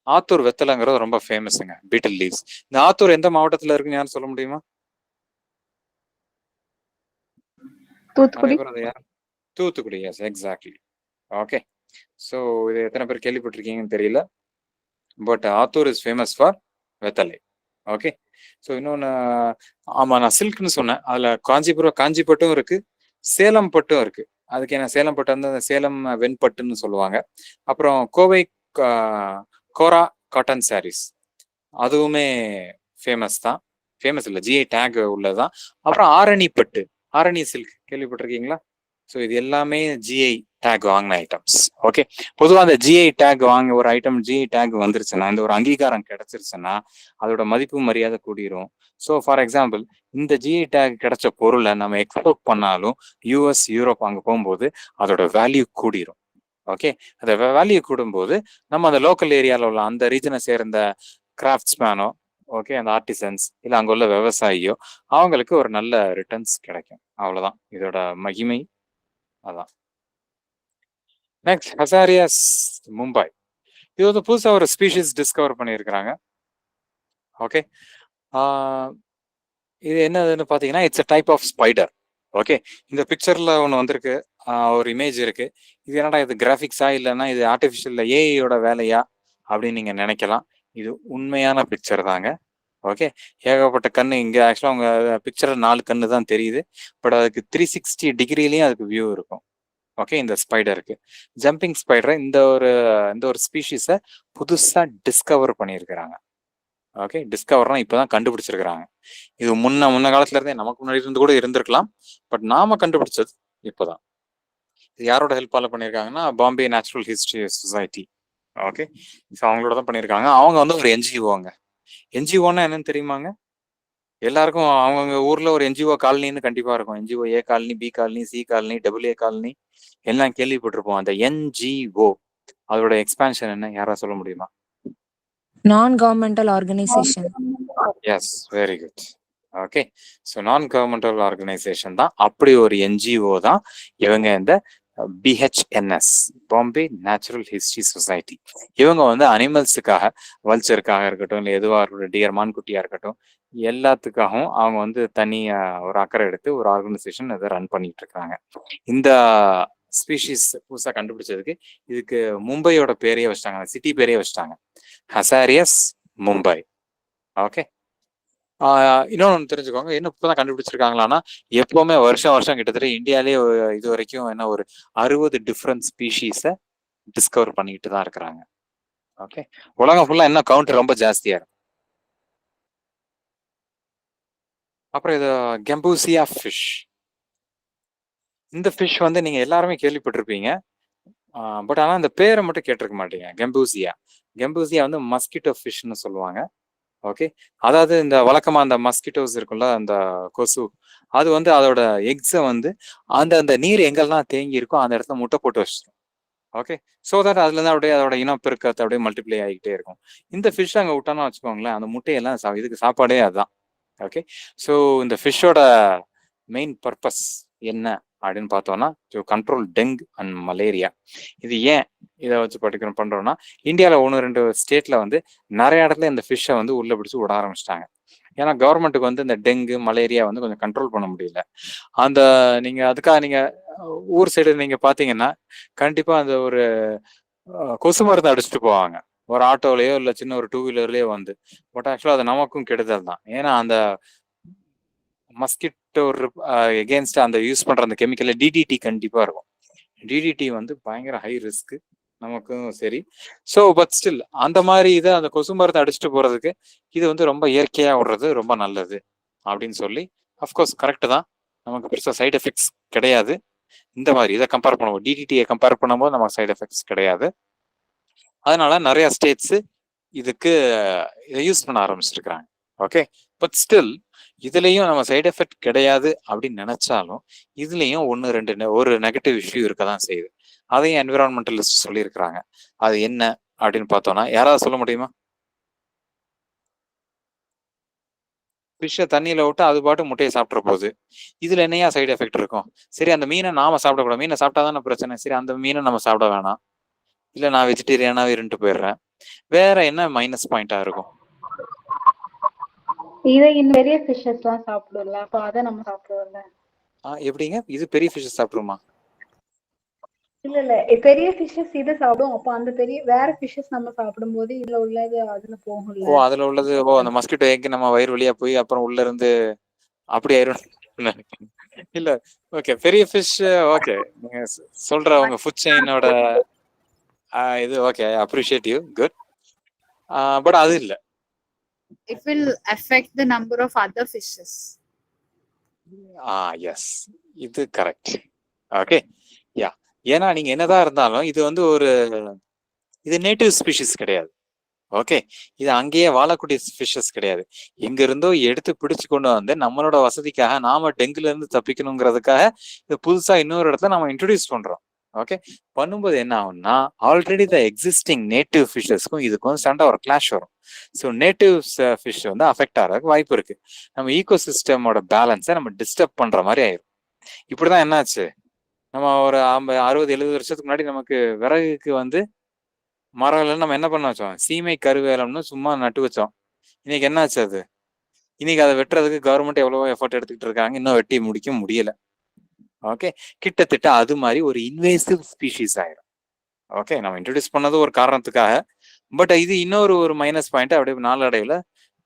ஆத்தூர் வெத்தலைங்கிறது ரொம்ப ஃபேமஸுங்க, பீட்டில் லீவ்ஸ். இந்த ஆத்தூர் எந்த மாவட்டத்தில் இருக்குன்னு யாரும் சொல்ல முடியுமா? Thoothukudi. Thoothukudi, yes exactly. Okay, so இது எத்தனை பேர் கேள்விப்பட்டிருக்கீங்கன்னு தெரியல, but Attur is famous for வெத்தலை. ஓகே, ஸோ இன்னொன்று, ஆமாம் நான் சில்க்னு சொன்னேன், அதில் காஞ்சிப்பட்டும் இருக்கு, சேலம் பட்டும் இருக்கு. அதுக்கு என்ன சேலம் பட்டு வந்து சேலம் வெண்பட்டுன்னு சொல்லுவாங்க. அப்புறம் கோவை கோரா காட்டன் சாரீஸ், அதுவுமே ஃபேமஸ் தான். ஃபேமஸ் இல்லை, ஜிஐ டேக் உள்ளதுதான். அப்புறம் ஆரணி சில்க் கேள்விப்பட்டிருக்கீங்களா? ஸோ இது எல்லாமே ஜிஐ டேக் வாங்கின ஐட்டம்ஸ். ஓகே, பொதுவாக அந்த ஜிஐ டேக் வாங்க ஒரு ஐட்டம் ஜிஐ டேக் வந்துருச்சுன்னா, இந்த ஒரு அங்கீகாரம் கிடைச்சிருச்சுன்னா அதோட மதிப்பு மரியாதை கூடிரும். ஸோ ஃபார் எக்ஸாம்பிள், இந்த ஜிஐ டேக் கிடைச்ச பொருளை நம்ம எக்ஸ்போர்ட் பண்ணாலும் யூஎஸ் யூரோப் அங்கே போகும்போது அதோட வேல்யூ கூடிரும். ஓகே, அந்த வேல்யூ கூடும்போது நம்ம அந்த லோக்கல் ஏரியாவில் உள்ள அந்த ரீஜனை சேர்ந்த கிராஃப்ட்ஸ்மேனோ, ஓகே, அந்த ஆர்டிசன்ஸ் இல்லை அங்கே உள்ள விவசாயியோ, அவங்களுக்கு ஒரு நல்ல ரிட்டர்ன்ஸ் கிடைக்கும். அவ்வளோதான் இதோட மகிமை. அதான். நெக்ஸ்ட் ஹசாரியாஸ் மும்பை. இது வந்து புதுசாக ஒரு ஸ்பீஷிஸ் டிஸ்கவர் பண்ணியிருக்கிறாங்க. ஓகே, இது என்னதுன்னு பார்த்தீங்கன்னா it's a type of spider. Okay, இந்த பிக்சர்ல ஒன்று வந்திருக்கு, ஒரு இமேஜ் இருக்கு. இது என்னடா இது கிராஃபிக்ஸா இல்லைன்னா இது ஆர்டிஃபிஷியல் ஏஐயோட வேலையா அப்படின்னு நீங்க நினைக்கலாம். இது உண்மையான பிக்சர் தாங்க. ஓகே, ஏகப்பட்ட கண்ணு இங்க ஆக்சுவலா உங்க பிக்சர்ல 4 கண்ணு தான் தெரியுது. பட் அதுக்கு 360 டிகிரிலயும் அதுக்கு வியூ இருக்கும். ஓகே, இந்த ஸ்பைடருக்கு ஜம்பிங் ஸ்பைடரை இந்த ஒரு ஸ்பீஷீஸை புதுசா டிஸ்கவர் பண்ணியிருக்கிறாங்க. ஓகே, டிஸ்கவர்னா இப்பதான் கண்டுபிடிச்சிருக்கிறாங்க. இது முன்ன காலத்துல இருந்தே நமக்கு முன்னாடி இருந்து கூட இருந்திருக்கலாம். பட் நாம கண்டுபிடிச்சது இப்பதான். இது யாரோட ஹெல்ப்பால பண்ணியிருக்காங்கன்னா Bombay natural history society. Okay, so அவங்களோட தான் பண்ணியிருக்காங்க. அவங்க வந்து ஒரு என்ஜிஓங்க. என்ஜிஓன்னா என்னன்னு தெரியுமாங்க? எல்லாருக்கும் அவங்கவுங்க ஊர்ல ஒரு என்ஜிஓ காலனின்னு கண்டிப்பா இருக்கும். NGO A colony, B colony, C colony, AA colony எல்லாம் கேள்விப்பட்டிருப்போம். அந்த என்ஜிஓ அதோட எக்ஸ்பான்ஷன் என்ன யாரா சொல்ல முடியுமா? Non governmental organisation. Yes, very good. Okay, so non governmental organisation தான். அப்படி ஒரு என்ஜிஓ தான் இவங்க இந்த BHNS, Bombay natural history society. இவங்க வந்து அனிமல்ஸுக்காக, வல்ச்சருக்காக இருக்கட்டும், இல்லை எதுவாக இருக்கட்டும், டியர் மான்குட்டியா இருக்கட்டும், எல்லாத்துக்காகவும் அவங்க வந்து தனி ஒரு அக்கறை எடுத்து ஒரு ஆர்கனைசேஷன் இதை ரன் பண்ணிட்டு இருக்காங்க. இந்த ஸ்பீஷீஸ் புதுசாக கண்டுபிடிச்சதுக்கு இதுக்கு மும்பையோட பேரையே வச்சிட்டாங்க, சிட்டி பேரையே வச்சிட்டாங்க, ஹசாரியஸ் மும்பை. ஓகே, இன்னொன்று தெரிஞ்சுக்கோங்க, என்ன இப்பதான் கண்டுபிடிச்சிருக்காங்களான்னா எப்பவுமே வருஷம் கிட்டத்தட்ட இந்தியாலே இது வரைக்கும் என்ன ஒரு 60 டிஃப்ரெண்ட் ஸ்பீஷீஸை டிஸ்கவர் பண்ணிக்கிட்டு தான் இருக்கிறாங்க. ஓகே, உலகம் ஃபுல்லா என்ன கவுண்ட் ரொம்ப ஜாஸ்தியா இருக்கும். அப்புறம் இது கெம்பூசியா ஃபிஷ். இந்த ஃபிஷ் வந்து நீங்க எல்லாருமே கேள்விப்பட்டிருப்பீங்க. பட் ஆனால் இந்த பேரை மட்டும் கேட்டிருக்க மாட்டீங்க. கெம்பூசியா வந்து மஸ்கிட்டோ ஃபிஷ்னு சொல்லுவாங்க. ஓகே, அதாவது இந்த வழக்கமா அந்த மஸ்கிட்டோஸ் இருக்குல்ல, அந்த கொசு, அது வந்து அதோட எக்ஸை வந்து அந்த நீர் எங்கெல்லாம் தேங்கி இருக்கோ அந்த இடத்துல முட்டை போட்டு வச்சிடும். ஓகே, ஸோ தட் அதுல இருந்து அப்படியே அதோட இனப்பெருக்கத்தை அப்படியே மல்டிப்ளை ஆகிக்கிட்டே இருக்கும். இந்த ஃபிஷ் அங்கே விட்டானா வச்சுக்கோங்களேன், அந்த முட்டையெல்லாம் இதுக்கு சாப்பாடே அதுதான். ஓகே, ஸோ இந்த ஃபிஷ்ஷோட மெயின் பர்பஸ் என்ன அப்படின்னு பார்த்தோம்னா to control thank and malaria. இது ஏன் இதை வச்சு பண்றோம்னா, இந்தியாவில் 1-2 ஸ்டேட்ல வந்து நிறைய இடத்துல இந்த ஃபிஷ்ஷை வந்து உள்ள பிடிச்சி விட ஆரம்பிச்சிட்டாங்க. ஏன்னா கவர்மெண்ட்டுக்கு வந்து இந்த டெங்கு மலேரியா வந்து கொஞ்சம் கண்ட்ரோல் பண்ண முடியல. அதுக்காக நீங்க ஊர் சைடு நீங்க பாத்தீங்கன்னா கண்டிப்பா அந்த ஒரு கொசு மருந்து அடிச்சுட்டு போவாங்க, ஒரு ஆட்டோலயோ இல்லை சின்ன ஒரு 2 வீலர்லயோ வந்து. பட் ஆக்சுவலா அது நமக்கும் கெடுதல் தான். ஏன்னா அந்த மஸ்கிட்டோ எகேன்ஸ்ட் அந்த யூஸ் பண்ற அந்த கெமிக்கல்ல DDT கண்டிப்பா இருக்கும். DDT வந்து பயங்கர ஹை ரிஸ்க் நமக்கும் சரி. ஸோ பட் ஸ்டில் அந்த மாதிரி இதை அந்த கொசு மருந்து அடிச்சுட்டு போறதுக்கு இது வந்து ரொம்ப இயற்கையா விடுறது ரொம்ப நல்லது அப்படின்னு சொல்லி, அஃப்கோர்ஸ் கரெக்டு தான், நமக்கு பெருசாக சைடு எஃபெக்ட்ஸ் கிடையாது. இந்த மாதிரி இதை கம்பேர் பண்ணும்போது DDTயை கம்பேர் பண்ணும்போது நமக்கு சைடு எஃபெக்ட்ஸ் கிடையாது. அதனால நிறைய ஸ்டேட்ஸ் இதுக்கு இதை யூஸ் பண்ண ஆரம்பிச்சிருக்கிறாங்க. ஓகே, பட் ஸ்டில் இதுலயும் நம்ம சைடு எஃபெக்ட் கிடையாது அப்படின்னு நினைச்சாலும் இதுலயும் 1-2 ஒரு நெகட்டிவ் இஷ்யூ இருக்க தான் செய்யுது. அதையும் என்விரான்மெண்டலிஸ்ட் சொல்லியிருக்கிறாங்க. அது என்ன அப்படின்னு பார்த்தோம்னா, யாராவது சொல்ல முடியுமா? ஃபிஷ்ஷை தண்ணியில விட்டு அது பாட்டு முட்டையை சாப்பிட்ற போகுது, இதுல என்னையா சைடு எஃபெக்ட் இருக்கும்? சரி, அந்த மீனை நாம சாப்பிடக்கூடாது, மீனை சாப்பிட்டாதானே பிரச்சனை. சரி, அந்த மீனை நம்ம சாப்பிட வேணாம், இல்ல நான் வெஜிடேரியனாவே இருந்துட்டு போயிடுறேன், வேற என்ன மைனஸ் பாயிண்டா இருக்கும்? இதை இன்னும் பெரிய ஃபிஷஸ் எல்லாம் சாப்பிடும்ல, அப்ப அதை நம்ம சாப்பிடுவோம்ல. எப்படிங்க இது பெரிய ஃபிஷ் சாப்பிடுமா? இல்ல பெரிய ஃபிஷஸ் இதை சாப்பிடும், அப்ப அந்த பெரிய வேற ஃபிஷஸ் நம்ம சாப்பிடும்போது இதுல உள்ளது அதுல போகும்ல. ஓ, அதுல உள்ளது அந்த மஸ்கிட்டோ எக் நம்ம வயிறு வழியா போய் அப்புறம் உள்ள இருந்து அப்படி ஆயிரும். இல்ல, ஓகே, பெரிய ஃபிஷ் ஓகே, நீங்க சொல்ற உங்க ஃபுட் செயினோட இது okay, I appreciate you, good. But அது இல்ல, It will affect the number of other fishes. Yes, இது கரெக்ட். ஓகே, யா, ஏன்னா நீங்க என்னதான் இருந்தாலும் இது வந்து இது நேட்டிவ் ஸ்பீஷிஸ் கிடையாது. ஓகே, இது அங்கேயே வாழக்கூடிய ஃபிஷஸ் கிடையாது. எங்க இருந்தோ எடுத்து பிடிச்சு கொண்டு வந்து நம்மளோட வசதிக்காக நாம டெங்குல இருந்து தப்பிக்கணுங்கிறதுக்காக இது புதுசா இன்னொரு இடத்துல நம்ம இன்ட்ரோடியூஸ் பண்றோம். ஓகே, பண்ணும்போது என்ன ஆகும்னா, ஆல்ரெடி த எக்ஸிஸ்டிங் நேட்டிவ் ஃபிஷஸ்க்கும் இதுக்கும் சண்டை ஒரு கிளாஷ் வரும். ஸோ நேட்டிவ் ஃபிஷ் வந்து அஃபெக்ட் ஆகிறதுக்கு வாய்ப்பு இருக்கு. நம்ம ஈகோ சிஸ்டமோட பேலன்ஸை நம்ம டிஸ்டர்ப் பண்ற மாதிரி ஆயிரும். இப்படிதான் என்னாச்சு, நம்ம ஒரு 60-70 வருஷத்துக்கு முன்னாடி நமக்கு விறகுக்கு வந்து மரம் நம்ம என்ன பண்ண வச்சோம், சீமை கருவேலம்னு சும்மா நட்டு வச்சோம். இன்னைக்கு என்னாச்சு அது? இன்னைக்கு அதை வெட்டுறதுக்கு கவர்மெண்ட் எவ்வளவோ எஃபர்ட் எடுத்துக்கிட்டு இருக்காங்க, இன்னும் வெட்டி முடிக்க முடியல. ஓகே, கிட்டத்தட்ட அது மாதிரி ஒரு இன்வேசிவ் ஸ்பீஷீஸ் ஆயிரும். ஓகே, நம்ம இன்ட்ரடியூஸ் பண்ணது ஒரு காரணத்துக்காக, பட் இது இன்னொரு ஒரு மைனஸ் பாயிண்ட் அப்படியே நாளடைவில்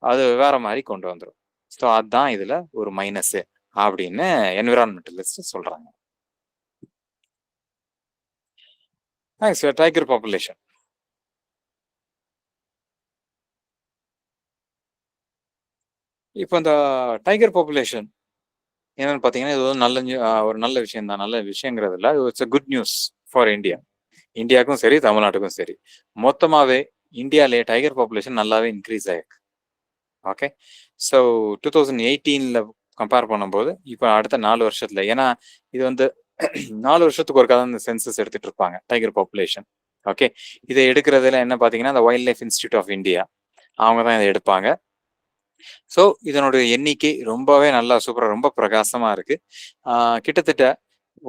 அது வேற மாதிரி கொண்டு வந்துடும். ஸோ அதுதான் இதுல ஒரு மைனஸ் அப்படின்னு என்விரான்மெண்டலிஸ்ட் சொல்றாங்க. Tiger population. இப்போ இந்த டைகர் பாப்புலேஷன் என்னன்னு பார்த்தீங்கன்னா, இது ஒரு நல்ல ஒரு நல்ல விஷயம் தான். நல்ல விஷயங்கிறது இல்லை, it's a good news for India. இந்தியாவுக்கும் சரி, தமிழ்நாட்டுக்கும் சரி, மொத்தமாகவே இந்தியாவிலே டைகர் பாப்புலேஷன் நல்லாவே இன்க்ரீஸ் ஆயிருக்கு. ஓகே, ஸோ 2018 கம்பேர் பண்ணும்போது இப்போ அடுத்த 4 வருஷத்துல, ஏன்னா இது வந்து 4 வருஷத்துக்கு ஒருக்கா தான் இந்த சென்சஸ் எடுத்துட்டு இருப்பாங்க டைகர் பாப்புலேஷன். ஓகே, இதை எடுக்கிறதுல என்ன பார்த்தீங்கன்னா, இந்த wild life institute of India அவங்க தான் இதை எடுப்பாங்க. ஸோ இதனுடைய எண்ணிக்கை ரொம்பவே நல்லா சூப்பராக ரொம்ப பிரகாசமாக இருக்கு. கிட்டத்தட்ட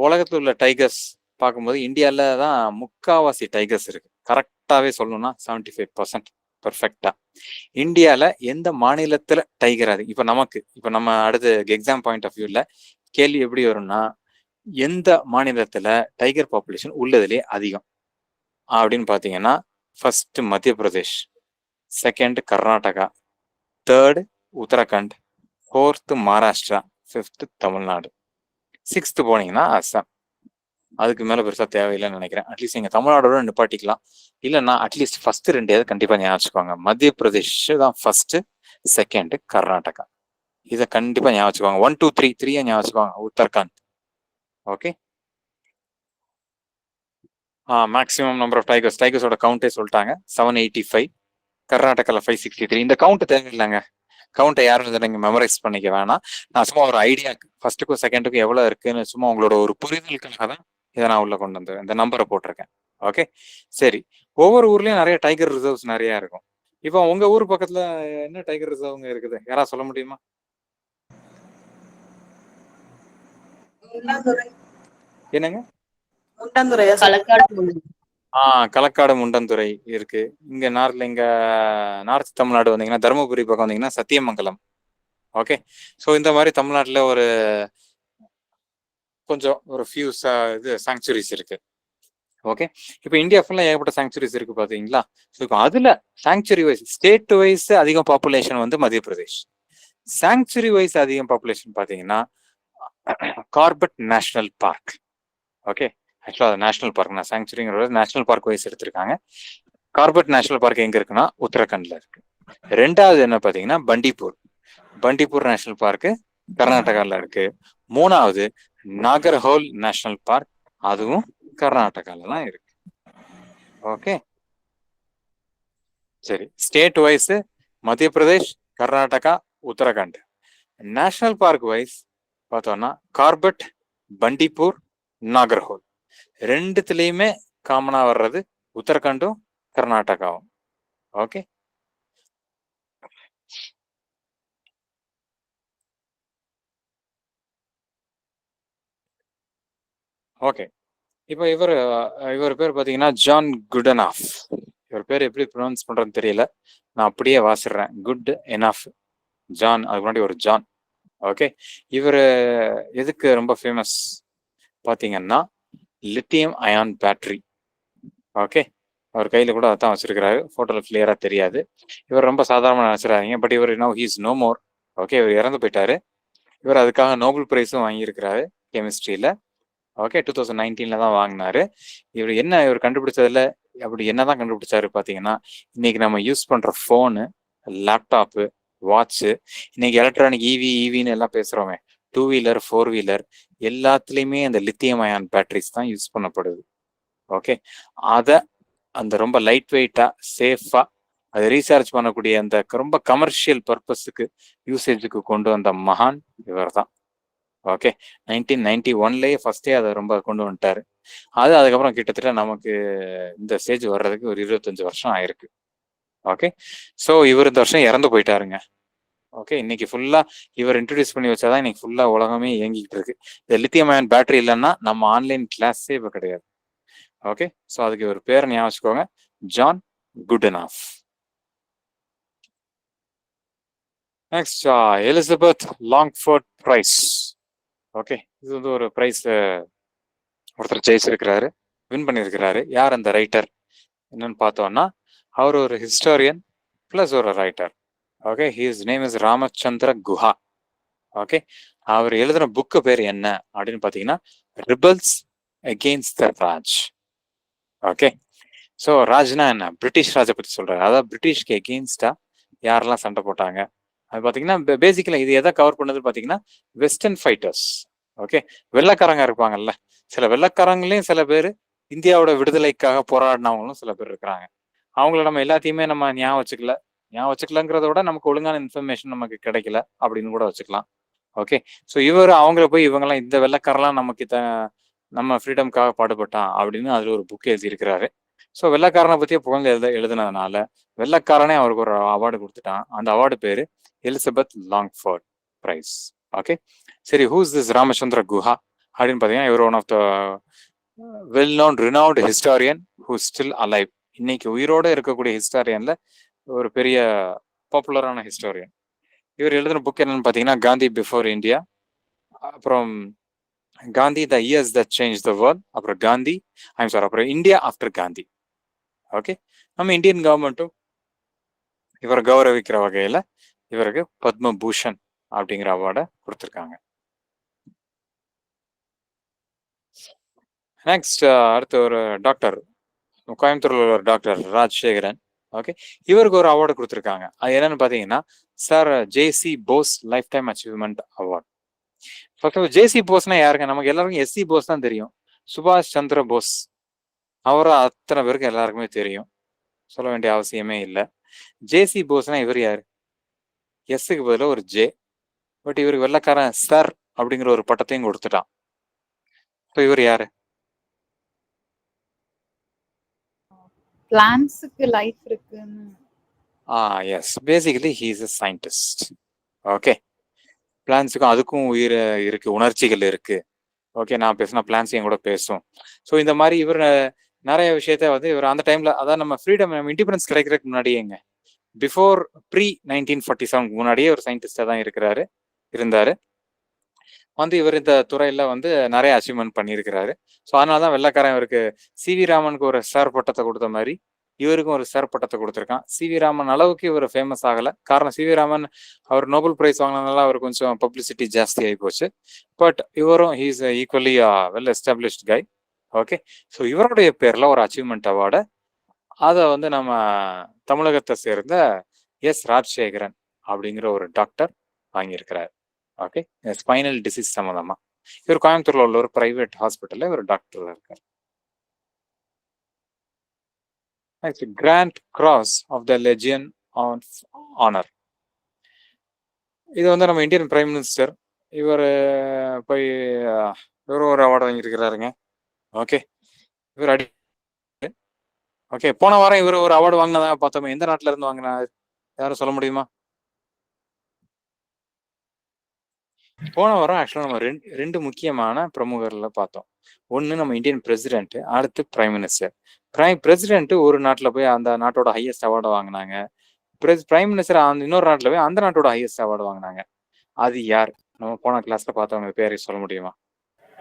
உலகத்தில் உள்ள டைகர்ஸ் பார்க்கும்போது இந்தியாவில் தான் முக்காவாசி டைகர்ஸ் இருக்கு. கரெக்டாகவே சொல்லணும்னா 75% பர்ஃபெக்டா. இந்தியாவில் எந்த மாநிலத்தில் டைகர் அது இப்போ நமக்கு இப்போ நம்ம அடுத்த எக்ஸாம் பாயிண்ட் ஆஃப் வியூவில் கேள்வி எப்படி வரும்னா, எந்த மாநிலத்தில் டைகர் பாப்புலேஷன் உள்ளதுலேயே அதிகம் அப்படின்னு பார்த்தீங்கன்னா, ஃபர்ஸ்ட் மத்திய Pradesh, second Karnataka, third Uttarakhand, fourth Maharashtra, fifth Tamil Nadu, sixth போனீங்கன்னா அஸ்ஸாம். அதுக்கு மேலே பெருசாக தேவையில்லைன்னு நினைக்கிறேன். அட்லீஸ்ட் எங்கள் தமிழ்நாடோட நிப்பாட்டிக்கலாம். இல்லைன்னா அட்லீஸ்ட் ஃபர்ஸ்ட் 2 கண்டிப்பாக ஞாபகம் வச்சுக்கோங்க. மத்திய பிரதேஷ் தான் ஃபர்ஸ்ட், செகண்ட் கர்நாடகா. இதை கண்டிப்பாக ஞாபகம் வச்சுக்கோங்க. 1 2 3 ஞாபகம் வச்சுக்கோங்க. Uttarakhand. Okay, maximum number of டைகர்ஸோட கவுண்டே சொல்லிட்டாங்க, 785. கர்நாடகாவில் 563. இந்த கவுண்ட் தேவையில்லைங்க. கவுண்டை யாரும் நீங்க மெமரைஸ் பண்ணிக்க வேணாம். நான் சும்மா ஒரு ஐடியா, ஃபர்ஸ்ட்டுக்கும் செகண்டுக்கும் எவ்வளோ இருக்குன்னு சும்மா உங்களோட ஒரு புரிதலுக்காக தான் இதை நான் உள்ள கொண்டு வந்து இந்த நம்பரை போட்டிருக்கேன். ஓகே, சரி. ஒவ்வொரு ஊர்லயும் நிறைய டைகர் ரிசர்வ்ஸ் நிறைய இருக்கும். இப்போ உங்க ஊர் பக்கத்துல என்ன டைகர் ரிசர்வ்ங்க இருக்குது, யாராவது சொல்ல முடியுமா? என்னங்க? களக்காடு முண்டந்துறை இருக்கு. இங்க நார்த் தமிழ்நாடு வந்தீங்கன்னா, தருமபுரி பக்கம் வந்தீங்கன்னா சத்தியமங்கலம். ஓகே, ஸோ இந்த மாதிரி தமிழ்நாட்டில் கொஞ்சம் ஒரு ஃபியூ இது சாங்சுரிஸ் இருக்கு. ஓகே, இப்போ இந்தியா ஃபுல்லாக ஏகப்பட்ட சாங்சுரிஸ் இருக்கு பார்த்தீங்களா? ஸோ இப்போ அதில் சாங்சுரி வைஸ், ஸ்டேட் வைஸ் அதிகம் பாப்புலேஷன் வந்து மத்திய பிரதேஷ். சாங்சுரி வைஸ் அதிகம் பாப்புலேஷன் பார்த்தீங்கன்னா கார்பெட் நேஷனல் பார்க். ஓகே, ஆக்சுவலாக அது நேஷனல் பார்க், நான் சாங்சுரிங்கிற நேஷனல் பார்க் வைஸ் எடுத்திருக்காங்க. கார்பெட் நேஷனல் பார்க் எங்க இருக்குன்னா உத்தரகாண்ட்ல இருக்கு. ரெண்டாவது என்ன பார்த்தீங்கன்னா பண்டிப்பூர் நேஷனல் பார்க்கு கர்நாடகாவில் இருக்கு. மூணாவது நாகர்ஹோல் நேஷனல் பார்க், அதுவும் கர்நாடகால தான் இருக்கு. ஓகே, சரி. State wise Madhya Pradesh, Karnataka, Uttarakhand. National park wise பார்த்தோம்னா கார்பெட், பண்டிப்பூர், நாகர்ஹோல். ரெண்டுத்துலயுமே காமனா வர்றது உத்தரகாண்டும் கர்நாடகாவும். Okay, okay. இப்போ இவர் பேர் பார்த்தீங்கன்னா ஜான் குடெனாஃப். இவர் பேர் எப்படி ப்ரொனவுன்ஸ் பண்றதுன்னு தெரியல, நான் அப்படியே வாசிடுறேன். குட் எனாஃப் ஜான், அதுக்கு முன்னாடி ஒரு ஜான். ஓகே, இவர் எதுக்கு ரொம்ப ஃபேமஸ் பார்த்தீங்கன்னா லித்தியம் அயான் பேட்டரி. ஓகே, அவர் கையில் கூட அதான் வச்சிருக்கிறாரு, ஃபோட்டோவில் கிளியராக தெரியாது. இவர் ரொம்ப சாதாரணமாக நினச்சிடாதீங்க, பட் இவர் no he's no more. Okay, இவர் இறந்து போயிட்டாரு. இவர் அதுக்காக நோபல் பிரைஸும் வாங்கியிருக்கிறாரு கெமிஸ்ட்ரியில். ஓகே, 2019 தான் வாங்கினாரு. இவர் கண்டுபிடிச்சதுல அப்படி என்னதான் கண்டுபிடிச்சாரு பார்த்தீங்கன்னா, இன்னைக்கு நம்ம யூஸ் பண்ற ஃபோனு, லேப்டாப்பு, வாட்சு, இன்னைக்கு எலக்ட்ரானிக் ஈவின்னு எல்லாம் பேசுறோமே, 2 வீலர் 4 வீலர் எல்லாத்துலேயுமே அந்த லித்தியம் அயான் பேட்டரிஸ் தான் யூஸ் பண்ணப்படுது. ஓகே, அந்த ரொம்ப லைட் வெயிட்டா சேஃபா அதை ரீசார்ஜ் பண்ணக்கூடிய அந்த ரொம்ப கமர்ஷியல் பர்பஸுக்கு யூசேஜுக்கு கொண்டு வந்த மகான் இவர் தான். ஓகே, 1991 ஃபர்ஸ்டே அதை ரொம்ப கொண்டு வந்துட்டாரு. அதுக்கப்புறம் கிட்டத்தட்ட நமக்கு இந்த ஸ்டேஜ் வர்றதுக்கு ஒரு 25 வருஷம் ஆயிருக்கு. ஓகே, ஸோ இவர் இந்த வருஷம் இறந்து போயிட்டாருங்க. ஓகே, இன்னைக்கு ஃபுல்லா இவர் இன்ட்ரடியூஸ் பண்ணி வச்சாதான் இன்னைக்கு ஃபுல்லா உலகமே இயங்கிட்டு இருக்கு. இந்த லித்தியம் அயன் பேட்டரி இல்லைன்னா நம்ம ஆன்லைன் கிளாஸே இப்போ கிடையாது. ஓகே, ஸோ அதுக்கு ஒரு பேர் ஞாபகம் வச்சுக்கோங்க, John Goodenough. Next Elizabeth Longford prize. Okay, இது வந்து ஒரு பிரைஸ் ஒருத்தர் ஜெயிச்சிருக்கிறாரு, வின் பண்ணியிருக்கிறாரு. யார் அந்த ரைட்டர் என்னன்னு பார்த்தோம்னா, அவர் ஒரு ஹிஸ்டாரியன் பிளஸ் ஒரு writer. Okay, his name is Ramachandra Guha. Okay, அவர் எழுதின புக்கு பேர் என்ன அப்படின்னு பார்த்தீங்கன்னா, rebels against the Raj. Okay, so ராஜ்னா என்ன, பிரிட்டிஷ் ராஜை பற்றி சொல்றாரு. அதாவது பிரிட்டிஷ்க்கு எகெயின்ஸ்டா யாரெல்லாம் சண்டை போட்டாங்க அது பார்த்தீங்கன்னா, பேசிக்கலா இது எதை கவர் பண்ணது பார்த்தீங்கன்னா, வெஸ்டர்ன் ஃபைட்டர்ஸ். ஓகே, வெள்ளைக்காரங்க இருப்பாங்கல்ல, சில வெள்ளைக்காரங்களையும் சில பேர் இந்தியாவோட விடுதலைக்காக போராடினவங்களும் சில பேர் இருக்கிறாங்க. அவங்கள நம்ம எல்லாத்தையுமே நம்ம ஞாபகம் வச்சுக்கலங்கிறத விட நமக்கு ஒழுங்கான இன்ஃபர்மேஷன் நமக்கு கிடைக்கல அப்படின்னு கூட வச்சுக்கலாம். ஓகே, ஸோ இவர் அவங்கள போய் இவங்கெல்லாம் இந்த வெள்ளைக்காரெல்லாம் நமக்கு நம்ம ஃப்ரீடம்காக பாடுபட்டான் அப்படின்னு அதுல ஒரு புக் எழுதியிருக்கிறாரு. ஸோ வெள்ளைக்காரனை பற்றியே புகழ்ந்து எழுதுனதுனால வெள்ளைக்காரனே அவருக்கு ஒரு அவார்டு கொடுத்துட்டான். அந்த அவார்டு பேரு எலிசபெத் லாங்ஃபோர்ட் பிரைஸ். ஓகே, சரி, ஹூஸ் திஸ் ராமச்சந்திர குஹா அப்படின்னு பார்த்தீங்கன்னா, இவர் one of the well known renowned historian who still alive. இன்னைக்கு உயிரோட இருக்கக்கூடிய ஹிஸ்டாரியன்ல ஒரு பெரிய பாப்புலரான ஹிஸ்டாரியன். இவர் எழுதின புக் என்னன்னு பார்த்தீங்கன்னா, காந்தி பிஃபோர் இந்தியா, அப்புறம் Gandhi the years that change the world, அப்புறம் காந்தி அப்புறம் இந்தியா ஆஃப்டர் காந்தி. ஓகே, நம்ம இந்தியன் கவர்மெண்ட்டும் இவரை கௌரவிக்கிற வகையில இவருக்கு பத்ம பூஷன் அப்படிங்கிற அவார்டை கொடுத்துருக்காங்க. நெக்ஸ்ட் அடுத்த ஒரு டாக்டர், கோயம்புத்தூர்ல ஒரு டாக்டர் ராஜசேகரன். ஓகே, இவருக்கு ஒரு அவார்டு கொடுத்துருக்காங்க. அது என்னன்னு பாத்தீங்கன்னா, sir JC Bose lifetime achievement award. JC போஸ்னா யாருங்க? நமக்கு எல்லாருக்கும் எஸ்சி போஸ் தான் தெரியும், சுபாஷ் சந்திர போஸ். அவரை அத்தனை பேருக்கு எல்லாருக்குமே தெரியும், சொல்ல வேண்டிய அவசியமே இல்லை. ஜேசி போஸ்னா இவர் யாரு? எஸ்ஸுக்கு பதிலாக ஒரு ஜே, பட் இவருக்கு வெள்ளக்காரன் சார் அப்படிங்கிற ஒரு பட்டத்தையும் கொடுத்துட்டான். ஸோ இவர் யாரு? பிளான்ட்ஸ்க்கு லைஃப் இருக்குன்னு. Yes, basically he is a scientist. Okay, பிளான்ஸுக்கும் அதுக்கும் உயிர் இருக்கு, உணர்ச்சிகள் இருக்கு. ஓகே, நான் பேசினா பிளான்ஸ் என் கூட பேசும். ஸோ இந்த மாதிரி இவர் நிறைய விஷயத்த வந்து இவர் அந்த டைம்ல, அதான் நம்ம ஃப்ரீடம், நம்ம இண்டிபெண்டன்ஸ் கிடைக்கிறதுக்கு முன்னாடியேங்க, பிஃபோர் ப்ரீ 1947 முன்னாடியே ஒரு சயின்டிஸ்டா தான் இருந்தாரு. வந்து இவர் இந்த துறையில வந்து நிறைய அச்சீவ்மெண்ட் பண்ணியிருக்கிறாரு. ஸோ அதனால தான் வெள்ளைக்காரன் இவருக்கு சிவி ராமனுக்கு ஒரு சார் பட்டத்தை கொடுத்த மாதிரி இவருக்கும் ஒரு சார் பட்டத்தை கொடுத்துருக்கான். சிவி ராமன் அளவுக்கு இவர் ஃபேமஸ் ஆகலை. காரணம், சிவி ராமன் அவர் நோபல் பிரைஸ் வாங்கினதுனால அவர் கொஞ்சம் பப்ளிசிட்டி ஜாஸ்தி ஆகி போச்சு. பட் இவரும் he is equally well established guy. Okay, so இவருடைய பேர்ல ஒரு அச்சீவ்மெண்ட் அவார்டை அதை வந்து நம்ம தமிழகத்தை சேர்ந்த எஸ் ராஜசேகரன் அப்படிங்கிற ஒரு டாக்டர் வாங்கியிருக்கிறார். ஓகே, ஸ்பைனல் டிசீஸ் சம்மந்தமா. இவர் கோயம்புத்தூர்ல உள்ள ஒரு பிரைவேட் ஹாஸ்பிட்டல்ல இவர் டாக்டர் இருக்கார். Grand cross of the legion of honour. இது வந்து நம்ம இந்தியன் பிரைம் மினிஸ்டர் இவர் போய் இவர் ஒரு அவார்டு வாங்கியிருக்கிறாருங்க. ஓகே, இவர் ஓகே, போன வாரம் இவர் ஒரு அவார்டு வாங்கினதா பார்த்தோமே, எந்த நாட்டுல இருந்து வாங்கினா யாரும் சொல்ல முடியுமா? போன வாரம் ஆக்சுவலாக நம்ம ரெண்டு முக்கியமான பிரமுகர்ல பார்த்தோம். ஒன்று நம்ம இந்தியன் பிரசிடென்ட், அடுத்து பிரைம் மினிஸ்டர். பிரசிடென்ட் ஒரு நாட்டில் போய் அந்த நாட்டோட ஹையஸ்ட் அவார்டை வாங்கினாங்க. பிரைம் மினிஸ்டர் இன்னொரு நாட்டில் போய் அந்த நாட்டோட ஹையஸ்ட் அவார்டு வாங்கினாங்க. அது யார்? நம்ம போன கிளாஸ்ல பார்த்தவங்க பேரை சொல்ல முடியுமா?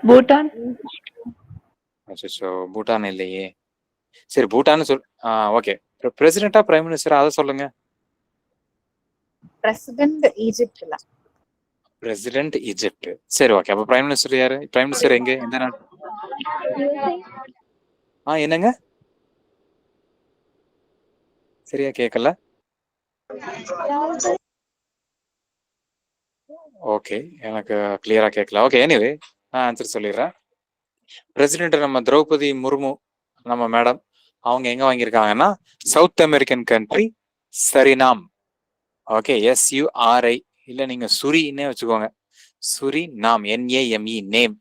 பூட்டான். அச்சோ, பூட்டான் இல்லையே. சரி, பூட்டான்னு சொல். ஓகே, பிரசிடென்டா பிரைம் மினிஸ்டர் அதை சொல்லுங்க. பிரசிடென்ட் ஈஜிப்ட்ல. President Egypt. சரி, ஓகே, அப்ப பிரைம் மினிஸ்டர் யாரு? பிரைம் மினிஸ்டர் எங்க, எந்த நாடு? என்னங்க, சரியா கேட்கல. ஓகே, எனக்கு கிளியரா கேட்கல. ஓகே, எனிவே நான் ஆன்சர் சொல்லிடுறேன். பிரசிடென்ட் நம்ம திரௌபதி முர்மு, நம்ம மேடம், அவங்க எங்க வாங்கியிருக்காங்கன்னா South American country Suriname. Okay, SURI, இல்ல நீங்க சுரின்னே வச்சுக்கோங்க, Suriname, NAME, name,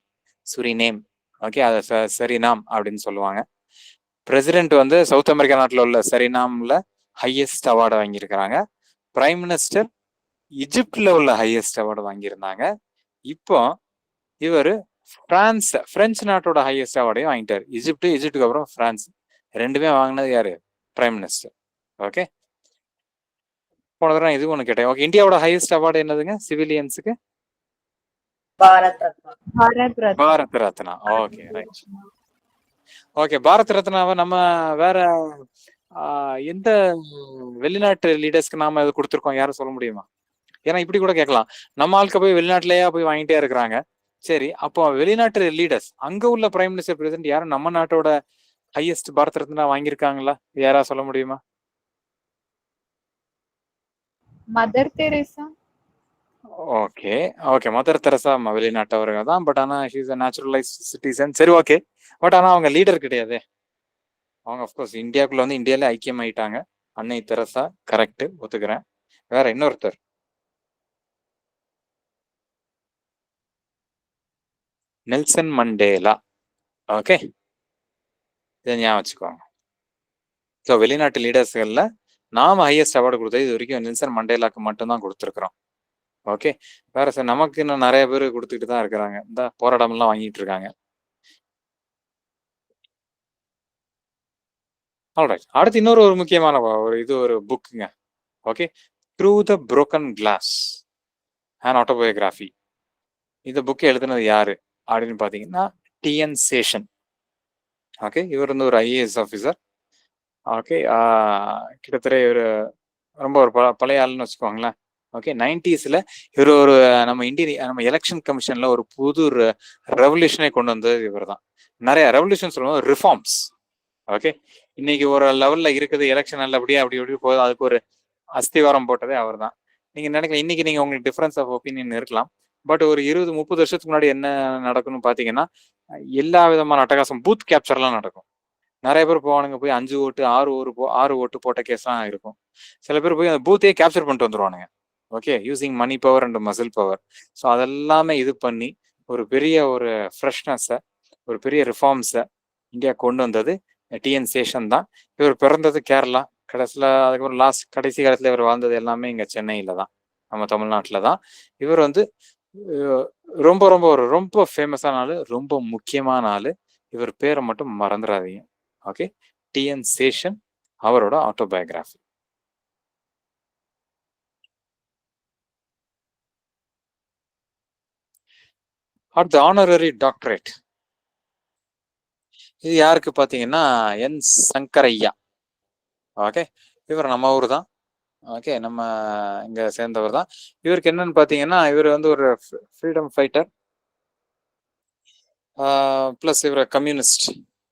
Suriname. Okay, அதை சரினாம் அப்படின்னு சொல்லுவாங்க. பிரசிடென்ட் வந்து சவுத் அமெரிக்கா நாட்டில் உள்ள சரினாம்ல ஹையஸ்ட் அவார்டு வாங்கியிருக்கிறாங்க. பிரைம் மினிஸ்டர் ஈஜிப்ட்ல உள்ள ஹையஸ்ட் அவார்டு வாங்கியிருந்தாங்க. இப்போ இவர் பிரெஞ்சு நாட்டோட ஹையஸ்ட் அவார்டையும் வாங்கிட்டார். ஈஜிப்டுக்கு அப்புறம் பிரான்ஸ், ரெண்டுமே வாங்கினது யாரு? Prime minister. ஓகே, போன தடவை இது ஒன்று கேட்டேன். ஓகே, இந்தியாவோட ஹையஸ்ட் அவார்டு என்னதுங்க சிவிலியன்ஸுக்கு? Bharat Ratna. Bharat Ratna. Okay, right. Okay, Bharat ரத்னாவை நம்ம வேற எந்த வெளிநாட்டு லீடர்ஸ்க்கு நாம இது கொடுத்துருக்கோம், யாரும் சொல்ல முடியுமா? ஏன்னா இப்படி கூட கேட்கலாம், நம்ம ஆளுக்கு போய் வெளிநாட்டுலயே போய் வாங்கிட்டே இருக்கிறாங்க. சரி, அப்போ வெளிநாட்டு லீடர்ஸ் அங்க உள்ள பிரைம் மினிஸ்டர் பிரசிடென்ட் யாரும் நம்ம நாட்டோட ஹையஸ்ட் பாரத் ரத்னா வாங்கியிருக்காங்களா? யாரா சொல்ல முடியுமா? Mother Teresa. Okay okay, Mother Teresa வெளிநாட்டவர்கள் தான். பட் ஆனா ஷீஸ் அ நேச்சுரலைஸ் சிட்டிசன். சரி, ஓகே. பட் ஆனா அவங்க லீடர் கிடையாது. அவங்க அஃப்கோர்ஸ் இந்தியாவுக்குள்ள வந்து இந்தியாவிலே ஐக்கியம் ஆயிட்டாங்க. அன்னை தெரசா, கரெக்ட், ஒத்துக்கிறேன். வேற இன்னொருத்தர் நெல்சன் மண்டேலா. ஓகே, இதை ஞாபகம் வச்சுக்கோங்க. ஸோ வெளிநாட்டு லீடர்ஸ்கள்ல நாம ஹையஸ்ட் அவார்டு கொடுத்தது இது வரைக்கும் நெல்சன் மண்டேலாக்கு மட்டும்தான் கொடுத்துருக்குறோம். ஓகே, வேற சார் நமக்கு இன்னும் நிறைய பேர் கொடுத்துக்கிட்டு தான் இருக்கிறாங்க. இந்த போராட்டம்லாம் வாங்கிட்டு இருக்காங்க. ஆல்ரைட், அடுத்து இன்னொரு ஒரு முக்கியமான ஒரு புக்குங்க. Okay, through the broken glass and autobiography. இந்த புக்கை எழுதுனது யாரு அப்படின்னு பாத்தீங்கன்னா டிஎன் சேஷன். ஓகே, இவர் வந்து ஒரு ஐஏஎஸ் ஆஃபீஸர். ஓகே, கிட்டத்தட்ட இவர் ரொம்ப ஒரு பழைய ஆளுன்னு வச்சுக்கோங்களேன். ஓகே, 90ஸ்ல இவர் ஒரு நம்ம எலெக்ஷன் கமிஷன்ல ஒரு புது ரெவல்யூஷனை கொண்டு வந்தது இவர் தான். நிறைய ரெவல்யூஷன் சொல்லுவோம், ரிஃபார்ம்ஸ். ஓகே, இன்னைக்கு ஒரு லெவல்ல இருக்குது எலெக்ஷன் நல்லபடியா அப்படி இப்படி போகுது, அதுக்கு ஒரு அஸ்திவாரம் போட்டதே அவர் தான். நீங்க நினைக்கலாம் இன்னைக்கு நீங்க உங்களுக்கு டிஃபரன்ஸ் ஆஃப் ஒப்பீனியன் இருக்கலாம். பட் ஒரு 20-30 வருஷத்துக்கு முன்னாடி என்ன நடக்கும்னு பாத்தீங்கன்னா எல்லா விதமான அட்டகாசம், பூத் கேப்சர்லாம் நடக்கும். நிறைய பேர் போவானுங்க, போய் 5 ஓட்டு 6 ஓட்டு போட்ட கேஸ்லாம் இருக்கும். சில பேர் போய் அந்த பூத்தையே கேப்சர் பண்ணிட்டு வந்துருவானுங்க. Okay, using money power and muscle power. So அதெல்லாமே இது பண்ணி ஒரு பெரிய ஒரு ஃப்ரெஷ்னஸை, ஒரு பெரிய ரிஃபார்ம்ஸை இந்தியா கொண்டு வந்தது டிஎன் சேஷன் தான். இவர் பிறந்தது கேரளா, அதுக்கப்புறம் கடைசி காலத்துல இவர் வாழ்ந்தது எல்லாமே இங்க சென்னையில தான், நம்ம தமிழ்நாட்டில தான். இவர் வந்து ரொம்ப ரொம்ப ரொம்ப ஃபேமஸான ஆளு, ரொம்ப முக்கியமான ஆளு. இவர் பேரை மட்டும் மறந்துடாதீங்க. ஓகே, டிஎன் சேஷன், அவரோட ஆட்டோபயோகிராஃபி. அடுத்து ஆனரரி டாக்டரேட். இது யாருக்கு பாத்தீங்கன்னா என் சங்கரையா. ஓகே, இவர் நம்ம ஊர் தான். ஓகே, நம்ம இங்க சேர்ந்தவர் தான். இவருக்கு என்னன்னு பாத்தீங்கன்னா இவர் வந்து ஒரு ஃப்ரீடம் ஃபைட்டர் பிளஸ் இவர் கம்யூனிஸ்ட்.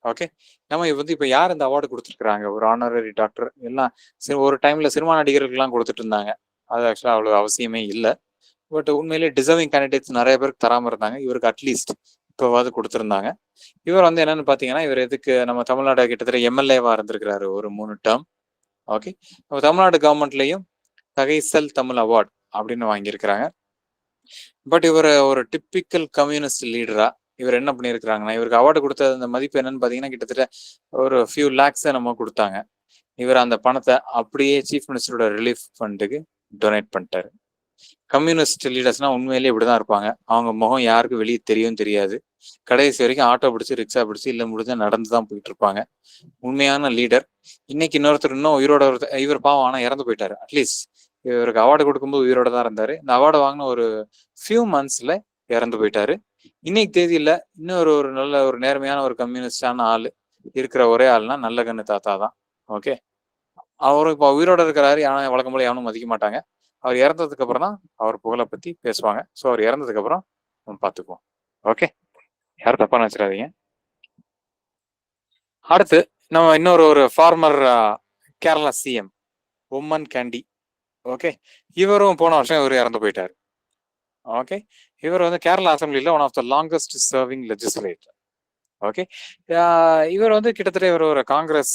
ஓகே, நம்ம வந்து இப்ப யார் இந்த அவார்டு கொடுத்துருக்காங்க, ஒரு ஆனரரி டாக்டர் எல்லாம் ஒரு டைம்ல சினிமா நடிகர்களுக்கெல்லாம் கொடுத்துட்டு இருந்தாங்க. அது ஆக்சுவலா அவ்வளவு அவசியமே இல்லை. பட் உண்மையிலேயே டிசர்விங் கேண்டிடேட்ஸ் நிறைய பேருக்கு தராம இருந்தாங்க. இவருக்கு அட்லீஸ்ட் இப்போவாது கொடுத்துருந்தாங்க. இவர் வந்து என்னன்னு பாத்தீங்கன்னா இவர் எதுக்கு நம்ம தமிழ்நாடு கிட்டத்தட்ட எம்எல்ஏவா இருந்திருக்கிறாரு ஒரு 3 டேர்ம். ஓகே, நம்ம தமிழ்நாடு கவர்மெண்ட்லயும் தகைசல் தமிழ் அவார்டு அப்படின்னு வாங்கியிருக்கிறாங்க. பட் இவர் ஒரு டிப்பிக்கல் கம்யூனிஸ்ட் லீடரா இவர் என்ன பண்ணியிருக்கிறாங்கன்னா இவருக்கு அவார்டு கொடுத்த அந்த மதிப்பு என்னன்னு பாத்தீங்கன்னா கிட்டத்தட்ட ஒரு ஃபியூ லேக்ஸ் நம்ம கொடுத்தாங்க. இவர் அந்த பணத்தை அப்படியே சீஃப் மினிஸ்டரோட ரிலீஃப் ஃபண்டுக்கு டொனேட் பண்ணிட்டாரு. கம்யூனிஸ்ட் லீடர்ஸ்னா உண்மையிலேயே இப்படிதான் இருப்பாங்க. அவங்க முகம் யாருக்கும் வெளியே தெரியும் தெரியாது. கடைசி வரைக்கும் ஆட்டோ பிடிச்சி ரிக்ஷா பிடிச்சி இல்ல முடிஞ்சா நடந்துதான் போயிட்டு இருப்பாங்க. உண்மையான லீடர். இன்னைக்கு இன்னொருத்தர் இன்னும் உயிரோட இவர் பாவம் ஆனா இறந்து போயிட்டாரு. அட்லீஸ்ட் இவருக்கு அவார்டு கொடுக்கும்போது உயிரோட தான் இருந்தாரு. இந்த அவார்டு வாங்கின ஒரு ஃபியூ மந்த்ஸ்ல இறந்து போயிட்டாரு. இன்னைக்கு தேதியில இன்னொரு ஒரு நல்ல ஒரு நேர்மையான ஒரு கம்யூனிஸ்டான ஆளு இருக்கிற ஒரே ஆள்னா நல்லகண்ணு தாத்தா தான். ஓகே, அவரும் இப்போ உயிரோட இருக்கிறாரு. ஆனா வழக்கம் போல எவனும் மதிக்க மாட்டாங்க. அவர் இறந்ததுக்கு அப்புறம் தான் அவர் புகழை பத்தி பேசுவாங்க. ஸோ அவர் இறந்ததுக்கு அப்புறம் நம்ம பார்த்துக்குவோம். ஓகே, யாரும் தப்பா நினைச்சிடாதீங்க. அடுத்து நம்ம இன்னொரு ஒரு former Kerala CM Oommen Chandy. Okay, இவரும் போன வருஷம் இவர் இறந்து போயிட்டாரு. ஓகே, இவர் வந்து கேரளா அசம்பிளில one of the longest serving legislator. Okay, இவர் வந்து கிட்டத்தட்ட இவர் ஒரு காங்கிரஸ்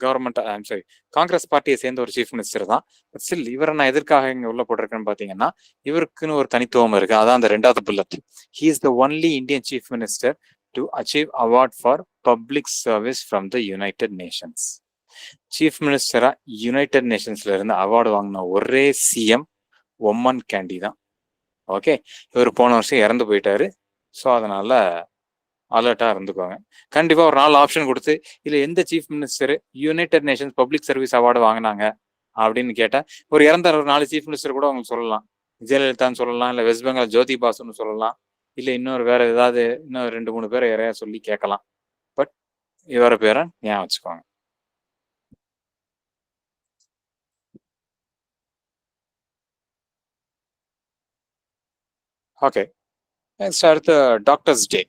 கவர்மெண்ட் சாரி காங்கிரஸ் பார்ட்டியை சேர்ந்த ஒரு சீஃப் மினிஸ்டர் தான். ஸ்டில் இவரை நான் எதற்காக இங்க உள்ள போட்டிருக்கேன்னு பாத்தீங்கன்னா இவருக்குன்னு ஒரு தனித்துவம் இருக்கு. அதான் அந்த 2வது bullet. He is the only Indian chief minister to achieve award for public service from the United Nations. Chief மினிஸ்டரா யுனைடெட் நேஷன்ஸ்ல இருந்து அவார்டு வாங்கின ஒரே சிஎம் உம்மன் கேண்டி தான். ஓகே, இவர் போன வருஷம் இறந்து போயிட்டாரு. ஸோ அதனால அலர்ட்டா இருந்துக்கோங்க. கண்டிப்பா ஒரு 4 ஆப்ஷன் கொடுத்து இல்ல எந்த chief minister United Nations public service award வாங்கினாங்க அப்படின்னு கேட்டா ஒரு இறந்த ஒரு 4 சீஃப் மினிஸ்டர் கூட உங்களுக்கு சொல்லலாம். ஜெயலலிதான்னு சொல்லலாம், இல்லை வெஸ்ட் பெங்கால் ஜோதி பாசுன்னு சொல்லலாம், இல்லை இன்னொரு வேற ஏதாவது இன்னும் 2 3 பேரை யாரையா சொல்லி கேட்கலாம். பட் இவர பேரை ஞாபகம் வச்சுக்கோங்க. ஓகே, நெக்ஸ்ட் அடுத்து டாக்டர்ஸ் டே.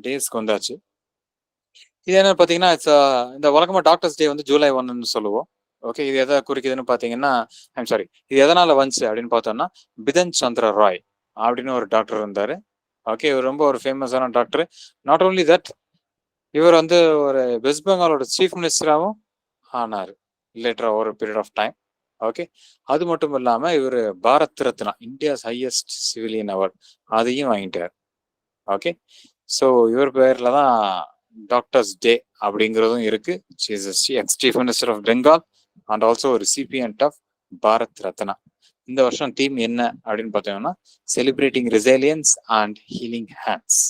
டேஸ்க்கு வந்தாச்சு. இது என்ன பார்த்தீங்கன்னா, இந்த வழக்கமாக டாக்டர்ஸ் டே வந்து ஜூலை 1ன்னு சொல்லுவோம். ஓகே, இது எதை குறிக்குதுன்னு பார்த்தீங்கன்னா, ஐம் சாரி, இது எதனால வந்துச்சு அப்படின்னு பார்த்தோம்னா, பிதன் சந்திர ராய் அப்படின்னு ஒரு டாக்டர் இருந்தார். ஓகே, இவர் ரொம்ப ஒரு ஃபேமஸான டாக்டர். நாட் ஓன்லி தட், இவர் வந்து ஒரு வெஸ்ட் பெங்காலோட சீஃப் மினிஸ்டராகவும் ஆனார் லேட்டராக ஒரு பீரியட் ஆஃப் டைம். ஓகே, அது மட்டும் இல்லாமல் இவர் Bharat Ratna, India's highest civilian award, அதையும் வாங்கிட்டார். ஓகே, ஸோ இவர் பேரில் தான் டாக்டர்ஸ் டே அப்படிங்கிறதும் இருக்கு. Ex chief minister of Bengal and also ஒரு சிபிஎன்ட் ஆஃப் பாரத் ரத்னா. இந்த வருஷம் தீம் என்ன அப்படின்னு பார்த்தீங்கன்னா, celebrating resilience and healing hands.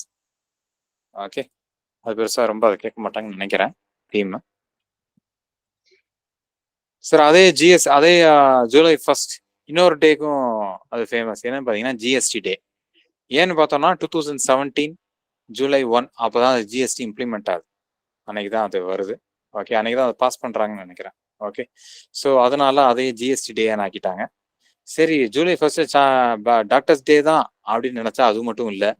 Okay, அது பெருசாக ரொம்ப அதை கேட்க மாட்டாங்கன்னு நினைக்கிறேன் தீம். சார் அதே ஜூலை 1 இன்னொரு டேக்கும் அது ஃபேமஸ். என்னன்னு பார்த்தீங்கன்னா ஜிஎஸ்டி டே. ஏன்னு பார்த்தோம்னா 2017 ஜூலை 1 அப்போதான் அது ஜிஎஸ்டி இம்ப்ளிமெண்ட் ஆகுது. அன்னைக்கு தான் அது வருது. ஓகே, அன்னைக்கு தான் அதை பாஸ் பண்ணுறாங்கன்னு நினைக்கிறேன். ஓகே, ஸோ அதனால அதே ஜிஎஸ்டி டேன்னு ஆக்கிட்டாங்க. சரி, ஜூலை 1 டாக்டர்ஸ் டே தான் அப்படின்னு நினைச்சா அது மட்டும் இல்லை,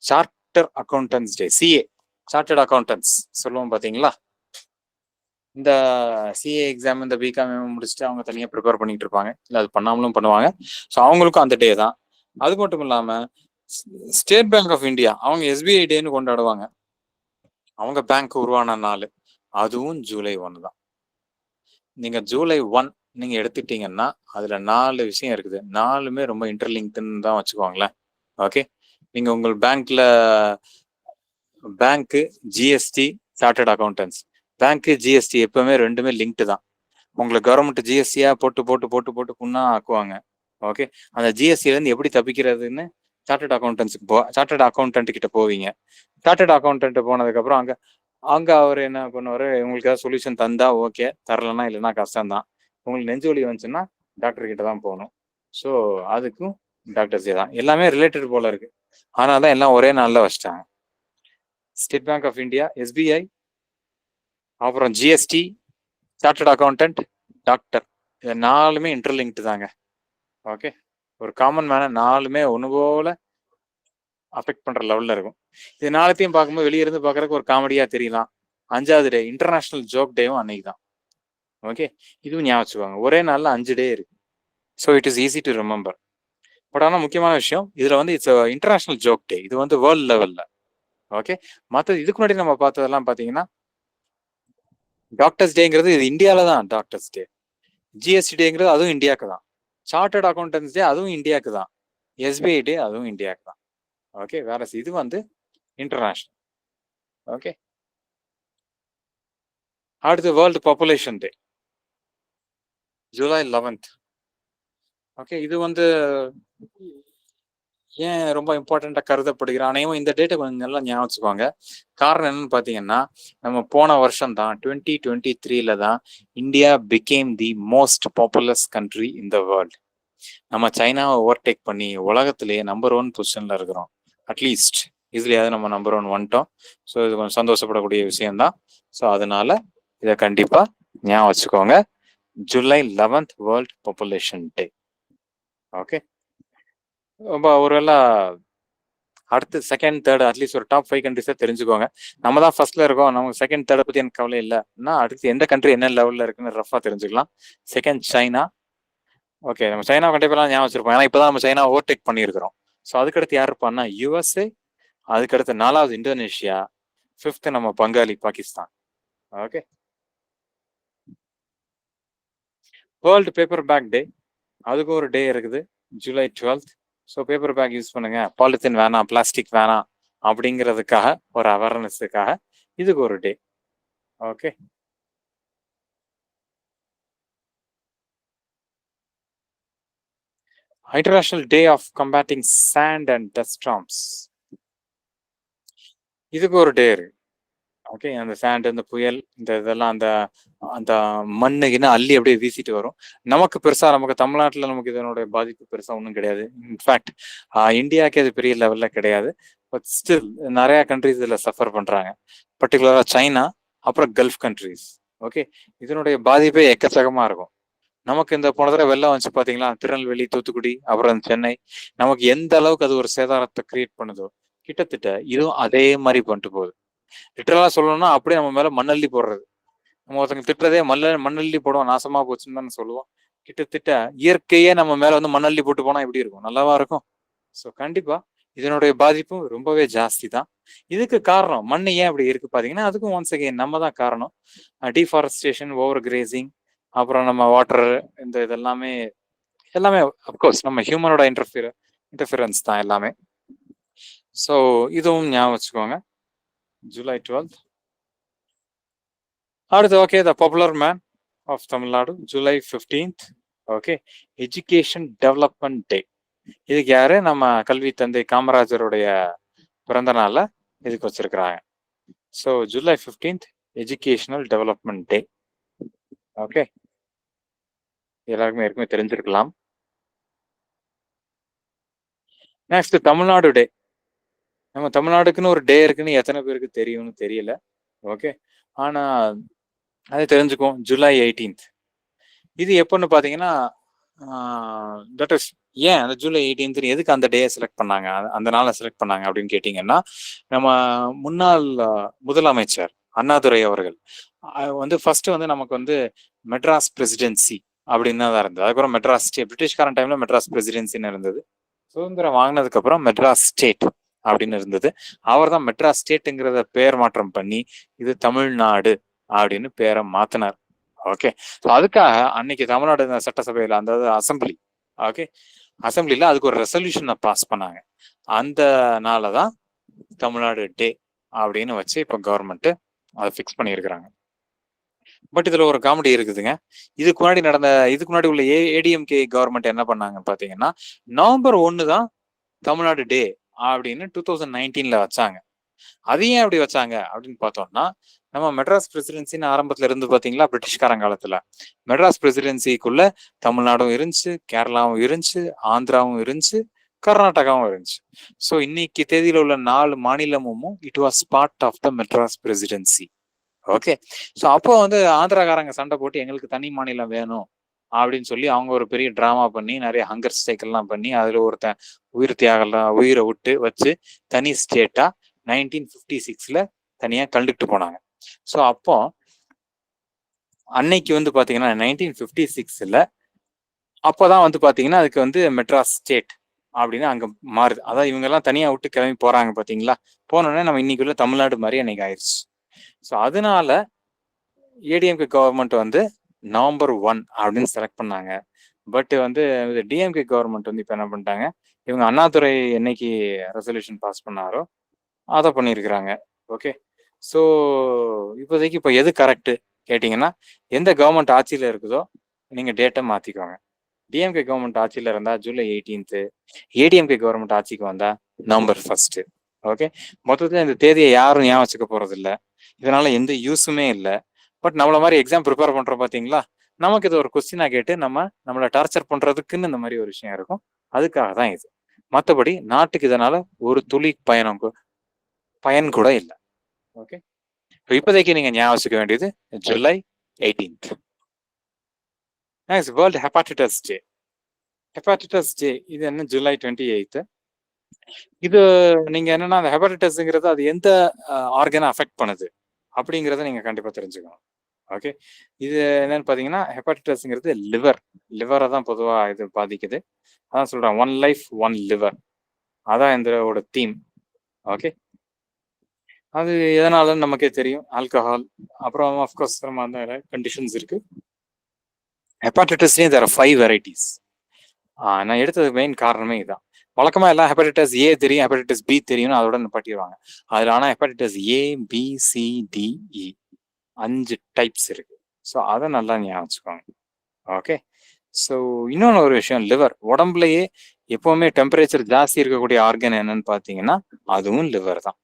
சார்ட்டர் அக்கௌண்டன்ஸ் டே, சிஏ, சார்ட்டர்ட் அக்கௌண்டன்ஸ் சொல்லுவோம் பார்த்தீங்களா. இந்த சிஏ எக்ஸாம் இந்த பிகாம் முடிச்சுட்டு அவங்க தனியாக ப்ரிப்பேர் பண்ணிட்டு இருப்பாங்க, இல்லை அது பண்ணாமலும் பண்ணுவாங்க. ஸோ அவங்களுக்கும் அந்த டே தான். அது மட்டும் இல்லாமல் ஸ்டேட் பேங்க் ஆஃப் இந்தியா அவங்க எஸ்பிஐ டேன்னு கொண்டாடுவாங்க. அவங்க பேங்க் உருவான நாள் அதுவும் ஜூலை 1 தான். நீங்கள் ஜூலை 1 நீங்கள் எடுத்துட்டீங்கன்னா அதில் 4 விஷயம் இருக்குது. 4மே ரொம்ப இன்டர்லிங்க்டுன்னு தான் வச்சுக்கோங்களேன். ஓகே, நீங்கள் உங்கள் பேங்க்கு, ஜிஎஸ்டி, சார்ட்டர்ட் அக்கௌண்டன்ஸ். பேங்க்கு ஜிஎஸ்டி எப்பவுமே ரெண்டுமே லிங்க்டு தான். உங்களுக்கு கவர்மெண்ட் ஜிஎஸ்டியா போட்டு புண்ணா ஆக்குவாங்க. ஓகே, அந்த ஜிஎஸ்டிலேருந்து எப்படி தப்பிக்கிறதுன்னு சார்ட்டர்ட் அக்கௌண்டன்ட் கிட்ட போவீங்க. சார்ட்டர்ட் அக்கௌண்டன்ட் போனதுக்கப்புறம் அங்கே அவர் என்ன பண்ணுவார், உங்களுக்கு ஏதாவது சொல்யூஷன் தந்தா ஓகே, தரலன்னா இல்லைன்னா கஷ்டம்தான். உங்களுக்கு நெஞ்சு வலி வந்துச்சுன்னா டாக்டர் கிட்ட தான் போகணும். ஸோ அதுக்கும் டாக்டர்ஸ் தான் எல்லாமே ரிலேட்டட் போல இருக்கு. அதனால தான் எல்லாம் ஒரே நாளில் வச்சிட்டாங்க. State Bank of India, SBI, அப்புறம் ஜிஎஸ்டி, சார்ட்டர்ட் அக்கௌண்டன்ட், டாக்டர், இது 4மே இன்டர்லிங்க்டு தாங்க. ஓகே, ஒரு காமன் மேன 4மே ஒன்று போல அஃபெக்ட் பண்ற லெவல்ல இருக்கும். இது 4த்தையும் பார்க்கும்போது வெளியே இருந்து பார்க்கறதுக்கு ஒரு காமெடியா தெரியலாம். 5வது டே இன்டர்நேஷனல் ஜோக் டேவும் அன்னைக்கு தான். ஓகே, இதுவும் ஞாபகம் வச்சுக்கோங்க, ஒரே நாளில் 5 டே இருக்கு. So it is easy to remember. But ஆனால் முக்கியமான விஷயம் இதில் வந்து இட்ஸ் இன்டர்நேஷனல் ஜோக் டே. இது வந்து வேர்ல்டு லெவலில். ஓகே, மற்ற இதுக்கு முன்னாடி நம்ம பார்த்ததெல்லாம் பார்த்தீங்கன்னா டாக்டர்ஸ் டேங்கிறது இது இந்தியாவில் தான் டாக்டர்ஸ் டே. ஜிஎஸ்டி டேங்கிறது அதுவும் இந்தியாவுக்கு தான். சார்ட்டர்ட் அக்கௌண்டன்ஸ் டே அதுவும் இந்தியாவுக்கு தான். எஸ்பிஐ டே அதுவும் இந்தியாவுக்கு தான். ஓகே, வேற இது வந்து இன்டர்நேஷனல். ஓகே, அடுத்து வேர்ல்டு பாப்புலேஷன் டே ஜூலை 11. ஓகே, இது வந்து ஏன் ரொம்ப இம்பார்ட்டண்ட்டாக கருதப்படுகிற அனைவரும் இந்த டேட்டை கொஞ்சம் நல்லா ஞாபகம் வச்சுக்கோங்க. காரணம் என்னன்னு பார்த்தீங்கன்னா, நம்ம போன வருஷம் தான் 2023 தான் India became the most populous country in the world. நம்ம சைனாவை ஓவர்டேக் பண்ணி உலகத்திலேயே நம்பர் 1 பொசிஷன்ல இருக்கிறோம். அட்லீஸ்ட் இதுலயாவது நம்ம நம்பர் 1 வந்துட்டோம். ஸோ இது கொஞ்சம் சந்தோஷப்படக்கூடிய விஷயம்தான். ஸோ அதனால இதை கண்டிப்பா ஞாபகம் வச்சுக்கோங்க. ஜூலை 11 வேர்ல்ட் பாப்புலேஷன் டே. ஓகே, ரொம்ப ஒருவேளை அடுத்து செகண்ட் தேர்ட் அட்லீஸ்ட் ஒரு டாப் 5 கண்ட்ரிஸை தெரிஞ்சுக்கோங்க. நம்ம தான் ஃபர்ஸ்ட்ல இருக்கோம், நமக்கு செகண்ட் தேர்டை பத்தி எனக்கு கவலை இல்லைன்னா அடுத்து எந்த கண்ட்ரி என்ன லெவல்ல இருக்குன்னு ரஃபா தெரிஞ்சுக்கலாம். Second China. ஓகே, நம்ம சைனா கண்டிப்பாக ஞாபகம் வச்சிருப்போம், ஏன்னா இப்போதான் நம்ம சைனா ஓவர்டேக் பண்ணியிருக்கிறோம். ஸோ அதுக்கடுத்து யார் இருப்பான்னா யுஎஸ்ஏ, அதுக்கடுத்து 4வது இந்தோனேஷியா, 5th நம்ம பங்காளி Pakistan. Okay, world paper bag day, அதுக்கு ஒரு டே இருக்குது July 12. So paper bag use பண்ணுங்க, பாலித்தீன் வேணாம், பிளாஸ்டிக் வேணாம் அப்படிங்கிறதுக்காக ஒரு அவேர்னஸுக்காக இதுக்கு ஒரு day. Okay, international day of combating sand and dust storms, இதுக்கு ஒரு டே இருக்கு. ஓகே, அந்த சாண்ட், இந்த புயல், இந்த இதெல்லாம் அந்த அந்த மண்ணுக்குன்னு அள்ளி அப்படியே வீசிட்டு வரும். நமக்கு பெருசா, நமக்கு தமிழ்நாட்டில் நமக்கு இதனுடைய பாதிப்பு பெருசா ஒன்றும் கிடையாது. இன்ஃபேக்ட் இந்தியாவுக்கு அது பெரிய லெவல்ல கிடையாது. பட் ஸ்டில் நிறைய கண்ட்ரிஸ் இதில் சஃபர் பண்றாங்க. பர்டிகுலரா சைனா, அப்புறம் கல்ஃப் கண்ட்ரிஸ். ஓகே, இதனுடைய பாதிப்பே எக்கச்சக்கமா இருக்கும். நமக்கு இந்த போன தடவை வெள்ளம் வந்துச்சு பாத்தீங்களா, திருநெல்வேலி, தூத்துக்குடி, அப்புறம் சென்னை. நமக்கு எந்த அளவுக்கு அது ஒரு சேதாரத்தை கிரியேட் பண்ணுதோ, கிட்டத்தட்ட இதுவும் அதே மாதிரி பண்ணிட்டு போகுது. லிட்டரலா சொல்லணும்னா அப்படியே நம்ம மேல மண்ணள்ளி போடுறது. நம்ம ஒருத்தங்க திட்டுறதே மண்ணள்ளி போடுவோம், நாசமா போச்சுன்னு தானே சொல்லுவோம். கிட்டத்தட்ட இயற்கையே நம்ம மேல வந்து மண்ணள்ளி போட்டு போனா எப்படி இருக்கும்? நல்லாவா இருக்கும்? ஸோ கண்டிப்பா இதனுடைய பாதிப்பும் ரொம்பவே ஜாஸ்தி தான். இதுக்கு காரணம் மண் ஏன் அப்படி இருக்கு பாத்தீங்கன்னா, அதுக்கும் ஒன்ஸ் அகெயின் நம்ம தான் காரணம். டிஃபாரஸ்டேஷன், ஓவர் கிரேசிங், அப்புறம் நம்ம வாட்டர், இந்த இதெல்லாமே எல்லாமே அப்கோர்ஸ் நம்ம ஹியூமனோட இன்டர்ஃபியரன்ஸ் தான் எல்லாமே. ஸோ இதுவும் ஞாபகம் வச்சுக்கோங்க. July 12th. அடுத்து okay, the popular man of Tamil Nadu, July 15th. Okay, education development day. இதுக்கு யாரு? நம்ம கல்வி தந்தை காமராஜருடைய பிறந்த நாள்ல இதுக்கு வச்சிருக்கிறாங்க. So July 15th educational development day. Okay, எல்லாருக்குமே ஏற்கனவே தெரிஞ்சிருக்கலாம். Next Tamil Nadu day. நம்ம தமிழ்நாடுக்குன்னு ஒரு டே இருக்குன்னு எத்தனை பேருக்கு தெரியும்னு தெரியல. ஓகே, ஆனா அது தெரிஞ்சுக்கும். ஜூலை 18th. இது எப்போன்னு பாத்தீங்கன்னா, தட் இஸ் ஏன் அந்த ஜூலை 18th எதுக்கு அந்த டேயை செலக்ட் பண்ணாங்க, அந்த நாளை செலக்ட் பண்ணாங்க அப்படின்னு கேட்டீங்கன்னா, நம்ம முன்னாள் முதலமைச்சர் அண்ணாதுரை அவர்கள் வந்து ஃபர்ஸ்ட் வந்து நமக்கு வந்து மெட்ராஸ் பிரசிடென்சி அப்படின்னு தான் இருந்தது. அதுக்கப்புறம் மெட்ராஸ் ஸ்டேட், பிரிட்டிஷ்காரன் டைம்ல மெட்ராஸ் பிரசிடென்சின்னு இருந்தது. சுதந்திரம் வாங்கினதுக்கு அப்புறம் மெட்ராஸ் ஸ்டேட் அப்படின்னு இருந்தது. அவர் தான் மெட்ராஸ் ஸ்டேட்டுங்கிறத பேர் மாற்றம் பண்ணி இது தமிழ்நாடு அப்படின்னு பேரை மாத்தினார். ஓகே, ஸோ அதுக்காக அன்னைக்கு தமிழ்நாடு சட்டசபையில அந்த அசம்பிளி, ஓகே, அசம்பிளில அதுக்கு ஒரு ரெசல்யூஷனை பாஸ் பண்ணாங்க. அந்த நாளை தான் தமிழ்நாடு டே அப்படின்னு வச்சு இப்போ கவர்மெண்ட் அதை ஃபிக்ஸ் பண்ணியிருக்கிறாங்க. பட் இதுல ஒரு காமெடி இருக்குதுங்க. இதுக்கு முன்னாடி உள்ள ஏடிஎம்கே கவர்மெண்ட் என்ன பண்ணாங்க பாத்தீங்கன்னா, நவம்பர் 1 தான் தமிழ்நாடு டே அப்படின்னு 2019ல வச்சாங்க. அது ஏன் அப்படி வச்சாங்க அப்படின்னு பார்த்தோம்னா, நம்ம மெட்ராஸ் பிரசிடென்சின்னு ஆரம்பத்துல இருந்து பாத்தீங்களா, பிரிட்டிஷ்காரன் காலத்துல மெட்ராஸ் பிரசிடென்சிக்குள்ள தமிழ்நாடும் இருந்துச்சு, கேரளாவும் இருந்துச்சு, ஆந்திராவும் இருந்துச்சு, கர்நாடகாவும் இருந்துச்சு. ஸோ இன்னைக்கு தேதியில உள்ள 4 மாநிலமும் it was part of the Madras presidency. Okay, so அப்போ வந்து ஆந்திராக்காரங்க சண்டை போட்டு எங்களுக்கு தனி மாநிலம் வேணும் அப்படின்னு சொல்லி அவங்க ஒரு பெரிய டிராமா பண்ணி நிறைய ஹங்கர் ஸ்ட்ரைக் எல்லாம் பண்ணி அதுல ஒருத்தன் உயிரை விட்டு வச்சு தனி ஸ்டேட்டா 1956ல தனியா கண்டுட்டு போனாங்க. ஸோ அப்போ அன்னைக்கு வந்து பாத்தீங்கன்னா 1956ல அப்போதான் வந்து பாத்தீங்கன்னா அதுக்கு வந்து மெட்ராஸ் ஸ்டேட் அப்படின்னு அங்க மாறுது. அதான் இவங்க எல்லாம் தனியா விட்டு கிளம்பி போறாங்க பாத்தீங்களா, போனோடனே நம்ம இன்னைக்குள்ள தமிழ்நாடு மாதிரி அன்னைக்கு ஆயிடுச்சு. ஸோ அதனால ஏடிஎம்கே கவர்மெண்ட் வந்து நவம்பர் 1 அப்படின்னு செலக்ட் பண்ணாங்க. பட் வந்து டிஎம்கே கவர்மெண்ட் வந்து இப்போ என்ன பண்ணிட்டாங்க, இவங்க அண்ணாதுரை என்னைக்கு ரெசல்யூஷன் பாஸ் பண்ணாரோ அதை பண்ணியிருக்கிறாங்க. ஓகே, ஸோ இப்போதைக்கு இப்போ எது கரெக்டு கேட்டிங்கன்னா, எந்த கவர்மெண்ட் ஆட்சியில் இருக்குதோ நீங்கள் டேட்டை மாற்றிக்கோங்க. டிஎம்கே கவர்மெண்ட் ஆட்சியில் இருந்தால் ஜூலை 18th, ஏடிஎம்கே கவர்மெண்ட் ஆட்சிக்கு வந்தால் நவம்பர் 1. ஓகே, மொத்தத்தில் இந்த தேதியை யாரும் ஞாபகம் வச்சுக்க போறது இல்லை, இதனால எந்த யூஸுமே இல்லை. பட் நம்மள மாதிரி எக்ஸாம் ப்ரிப்பேர் பண்றோம் பாத்தீங்களா, நமக்கு இது ஒரு கொஸ்டினா கேட்டு நம்மளை டார்ச்சர் பண்றதுக்குன்னு இந்த மாதிரி ஒரு விஷயம் இருக்கும். அதுக்காக தான் இது. மற்றபடி நாட்டுக்கு இதனால ஒரு துளி பயன் கூட இல்லை. ஓகே, இப்போதைக்கு நீங்க ஞாபகம் வச்சுக்க வேண்டியது July 18th. Next, world hepatitis day. Hepatitis day இது என்ன, ஜூலை 28th. இது நீங்க என்னன்னா, அந்த ஹெப்பாட்டிட்டிஸ்ங்கிறது அது எந்த ஆர்கனை அஃபெக்ட் பண்ணுது அப்படிங்கிறத நீங்க கண்டிப்பா தெரிஞ்சுக்கணும். ஓகே, இது என்னன்னு பாத்தீங்கன்னா, ஹெப்பாட்டிட்டிஸ்ங்கிறது லிவரை தான் பொதுவா இது பாதிக்குது. அதான் சொல்றேன், 1 life 1 liver, அதான் இதோட தீம். ஓகே, அது எதனாலன்னு நமக்கே தெரியும், ஆல்கஹால், அப்புறம் ஆஃப்கோர்ஸ் அந்த கண்டிஷன்ஸ் இருக்கு. ஹெப்பாட்டிட்டிஸ்லயும் there are 5 varieties. நான் எடுத்தது மெயின் காரணமே இதுதான். வழக்கமா எல்லாம் ஹெப்பாட்டிட்டிஸ் ஏ தெரியும், ஹெப்பாட்டிட்டிஸ் பி தெரியும்னு அதோட நிப்பாட்டிடுவாங்க. அதுல ஆனா ஹெப்பாட்டிட்டிஸ் ஏ, பி, சி, டி, இ 5 டைப்ஸ் இருக்கு. ஸோ அதை நல்லா ஞாபகம் வச்சுக்கோங்க. ஓகே, ஸோ இன்னொன்று ஒரு விஷயம், லிவர். உடம்புலயே எப்பவுமே டெம்பரேச்சர் ஜாஸ்தி இருக்கக்கூடிய ஆர்கன் என்னன்னு பார்த்தீங்கன்னா அதுவும் லிவர் தான்.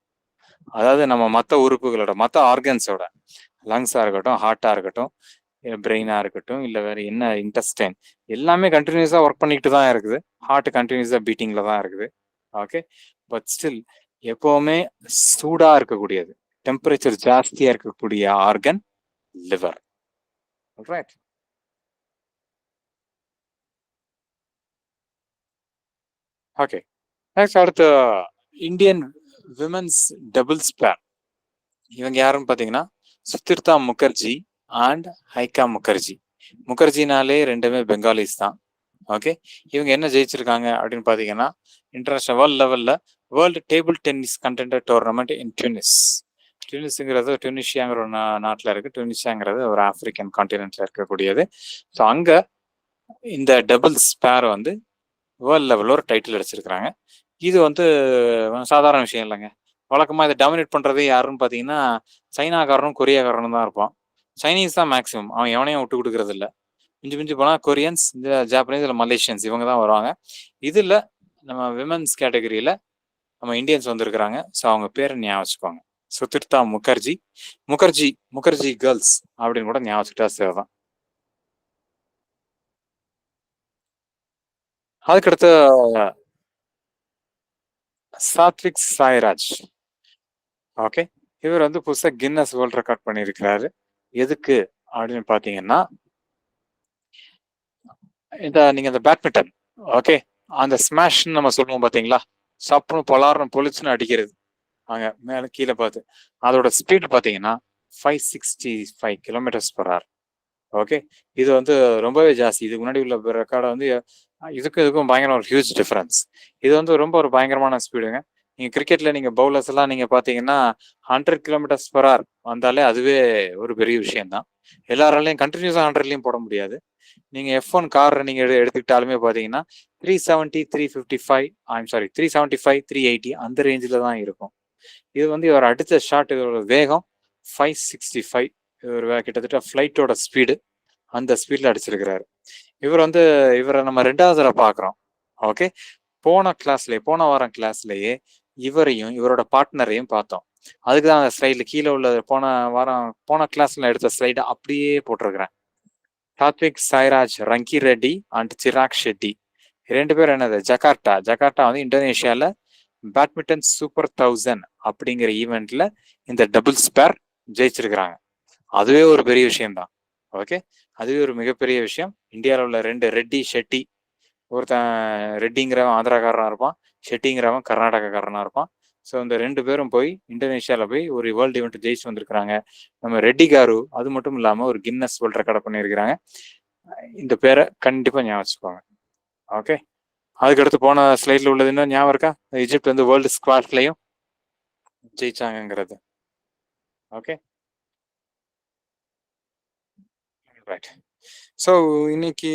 அதாவது நம்ம மற்ற உறுப்புகளோட மற்ற ஆர்கன்ஸோட லங்ஸா இருக்கட்டும், ஹார்ட்டா இருக்கட்டும், பிரெயினா இருக்கட்டும், இல்ல வேற என்ன இன்டெஸ்டைன் எல்லாமே கண்டினியூஸா ஒர்க் பண்ணிட்டு தான் இருக்குது. ஹார்ட் கண்டினியூஸா பீட்டிங்ல தான் இருக்குது. ஓகே, பட் ஸ்டில் எப்பவுமே சூடா இருக்கக்கூடியது, டெம்பரேச்சர் ஜாஸ்தியா இருக்கக்கூடிய organ liver. Right. Okay, next அடுத்து இந்தியன் விமென்ஸ் டபுள் ஸ்பேர். இவங்க யாருன்னு பாத்தீங்கன்னா சுத்திர்தா முகர்ஜி அண்ட் ஹைகா முகர்ஜி. முகர்ஜினாலே ரெண்டுமே பெங்காலிஸ் தான். ஓகே, இவங்க என்ன ஜெயிச்சிருக்காங்க அப்படின்னு பாத்தீங்கன்னா இன்டர்நேஷனல் வேர்ல்ட் லெவல்ல world table tennis contender tournament in Tunis. டியூனிஸ்ங்கிறது டியூனிஷியாங்கிற ஒரு நாட்டில் இருக்கு. டியூனிஷியாங்கிறது ஒரு ஆப்பிரிக்கன் கான்டினென்ட்ல இருக்கக்கூடியது. ஸோ அங்க இந்த டபுள் ஸ்பேர் வந்து வேர்ல்ட் லெவலில் ஒரு டைட்டில் அடிச்சிருக்கிறாங்க. இது வந்து சாதாரண விஷயம் இல்லைங்க. வழக்கமாக இதை டாமினேட் பண்ணுறதே யாருன்னு பார்த்தீங்கன்னா சைனாக்காரனும் கொரியாக்காரனும் தான் இருப்பான். சைனீஸ் தான் மேக்ஸிமம், அவன் எவனையும் விட்டு கொடுக்கறது இல்லை. மிஞ்சி மிஞ்சி போனால் கொரியன்ஸ், இந்த ஜாப்பனீஸ், இல்லை மலேசியன்ஸ் இவங்க தான் வருவாங்க. இதில் நம்ம விமென்ஸ் கேட்டகரியில் நம்ம இந்தியன்ஸ் வந்திருக்கிறாங்க. ஸோ அவங்க பேரை ஞாபகம் வச்சுக்கோங்க. சுதிர்தா முகர்ஜி, முகர்ஜி கேர்ள்ஸ் அப்படின்னு கூட ஞாபகம் வச்சுட்டா சேவதான். அதுக்கடுத்து சாத்விக் சாய்ராஜ். ஓகே, இவர் வந்து புதுசாக கின்னஸ் வேர்ல்ட் ரெக்கார்ட் பண்ணியிருக்கிறாரு. எதுக்கு அப்படின்னு பார்த்தீங்கன்னா நீங்க இந்த பேட்மிண்டன், ஓகே, அந்த ஸ்மாஷ்ன்னு நம்ம சொல்லுவோம் பார்த்தீங்களா, சப்புன்னு பொலார்னு பொலிச்சுன்னு அடிக்கிறது அங்கே மேலே கீழே பார்த்து, அதோட ஸ்பீட் பார்த்தீங்கன்னா 565 km/h. ஓகே, இது வந்து ரொம்பவே ஜாஸ்தி. இதுக்கு முன்னாடி உள்ள ரெக்கார்டை வந்து இதுக்கும் பயங்கர ஒரு ஹியூஜ் டிஃபரன்ஸ். இது வந்து ரொம்ப ஒரு பயங்கரமான ஸ்பீடுங்க. நீங்கள் கிரிக்கெட்டில் நீங்கள் பவுலர்ஸ் எல்லாம் நீங்கள் பார்த்தீங்கன்னா 100 km/h வந்தாலே அதுவே ஒரு பெரிய விஷயம்தான். எல்லாராலையும் கண்டினியூஸாக 100லையும் போட முடியாது. நீங்கள் F1 கார் நீங்கள் எடுத்துக்கிட்டாலுமே பார்த்தீங்கன்னா 370, 355, 375, 380 அந்த ரேஞ்சில் தான் இருக்கும். இது வந்து இவர் அடித்த ஷாட், இதோட வேகம் 565. இவர் கிட்டத்தட்ட ஃப்ளைட்டோட ஸ்பீடு, அந்த ஸ்பீடில் அடிச்சிருக்கிறாரு. இவரை நம்ம 2வது தடவை பார்க்குறோம். ஓகே, போன வாரம் கிளாஸ்லயே இவரையும் இவரோட பார்ட்னரையும் பார்த்தோம். அதுக்கு தான் அந்த ஸ்லைடில் கீழே உள்ள போன கிளாஸ்ல எடுத்த ஸ்லைடை அப்படியே போட்டிருக்கிறேன். சாத்விக் சாய்ராஜ் ரங்கி ரெட்டி அண்ட் சிராக் ஷெட்டி 2 பேரும் என்னது ஜகார்ட்டா வந்து இந்தோனேஷியால பேட்மிண்டன் சூப்பர் 1000 அப்படிங்கிற ஈவெண்ட்ல இந்த டபுள் ஸ்பேர் ஜெயிச்சிருக்கிறாங்க. அதுவே ஒரு பெரிய விஷயம்தான். ஓகே, அதுவே ஒரு மிகப்பெரிய விஷயம். இந்தியாவில் உள்ள 2 ரெட்டி ஷெட்டி, ஒருத்தன் ரெட்டிங்கிறவன் ஆந்திராக்காரனாக இருப்பான், ஷெட்டிங்கிறவன் கர்நாடகாக்காரனாக இருப்பான். ஸோ இந்த 2 பேரும் போய் இந்தோனேஷியாவில் போய் ஒரு வேர்ல்டு ஈவெண்ட் ஜெயிச்சு வந்திருக்கிறாங்க. நம்ம ரெட்டி காரு அது மட்டும் இல்லாமல் ஒரு கின்னஸ் வேர்ல்ட் ரெக்கார்ட் பண்ணியிருக்கிறாங்க. இந்த பேரை கண்டிப்பாக ஞாபகம் வச்சுக்கோங்க. ஓகே, அதுக்கடுத்து போன ஸ்லைட்ல உள்ளது இன்னும் ஞாபகம் இருக்கா? எஜிப்ட் வந்து வேர்ல்டு ஸ்குவாட்லையும் ஜெயிச்சாங்கிறது. Okay, right. ஸோ இன்னைக்கு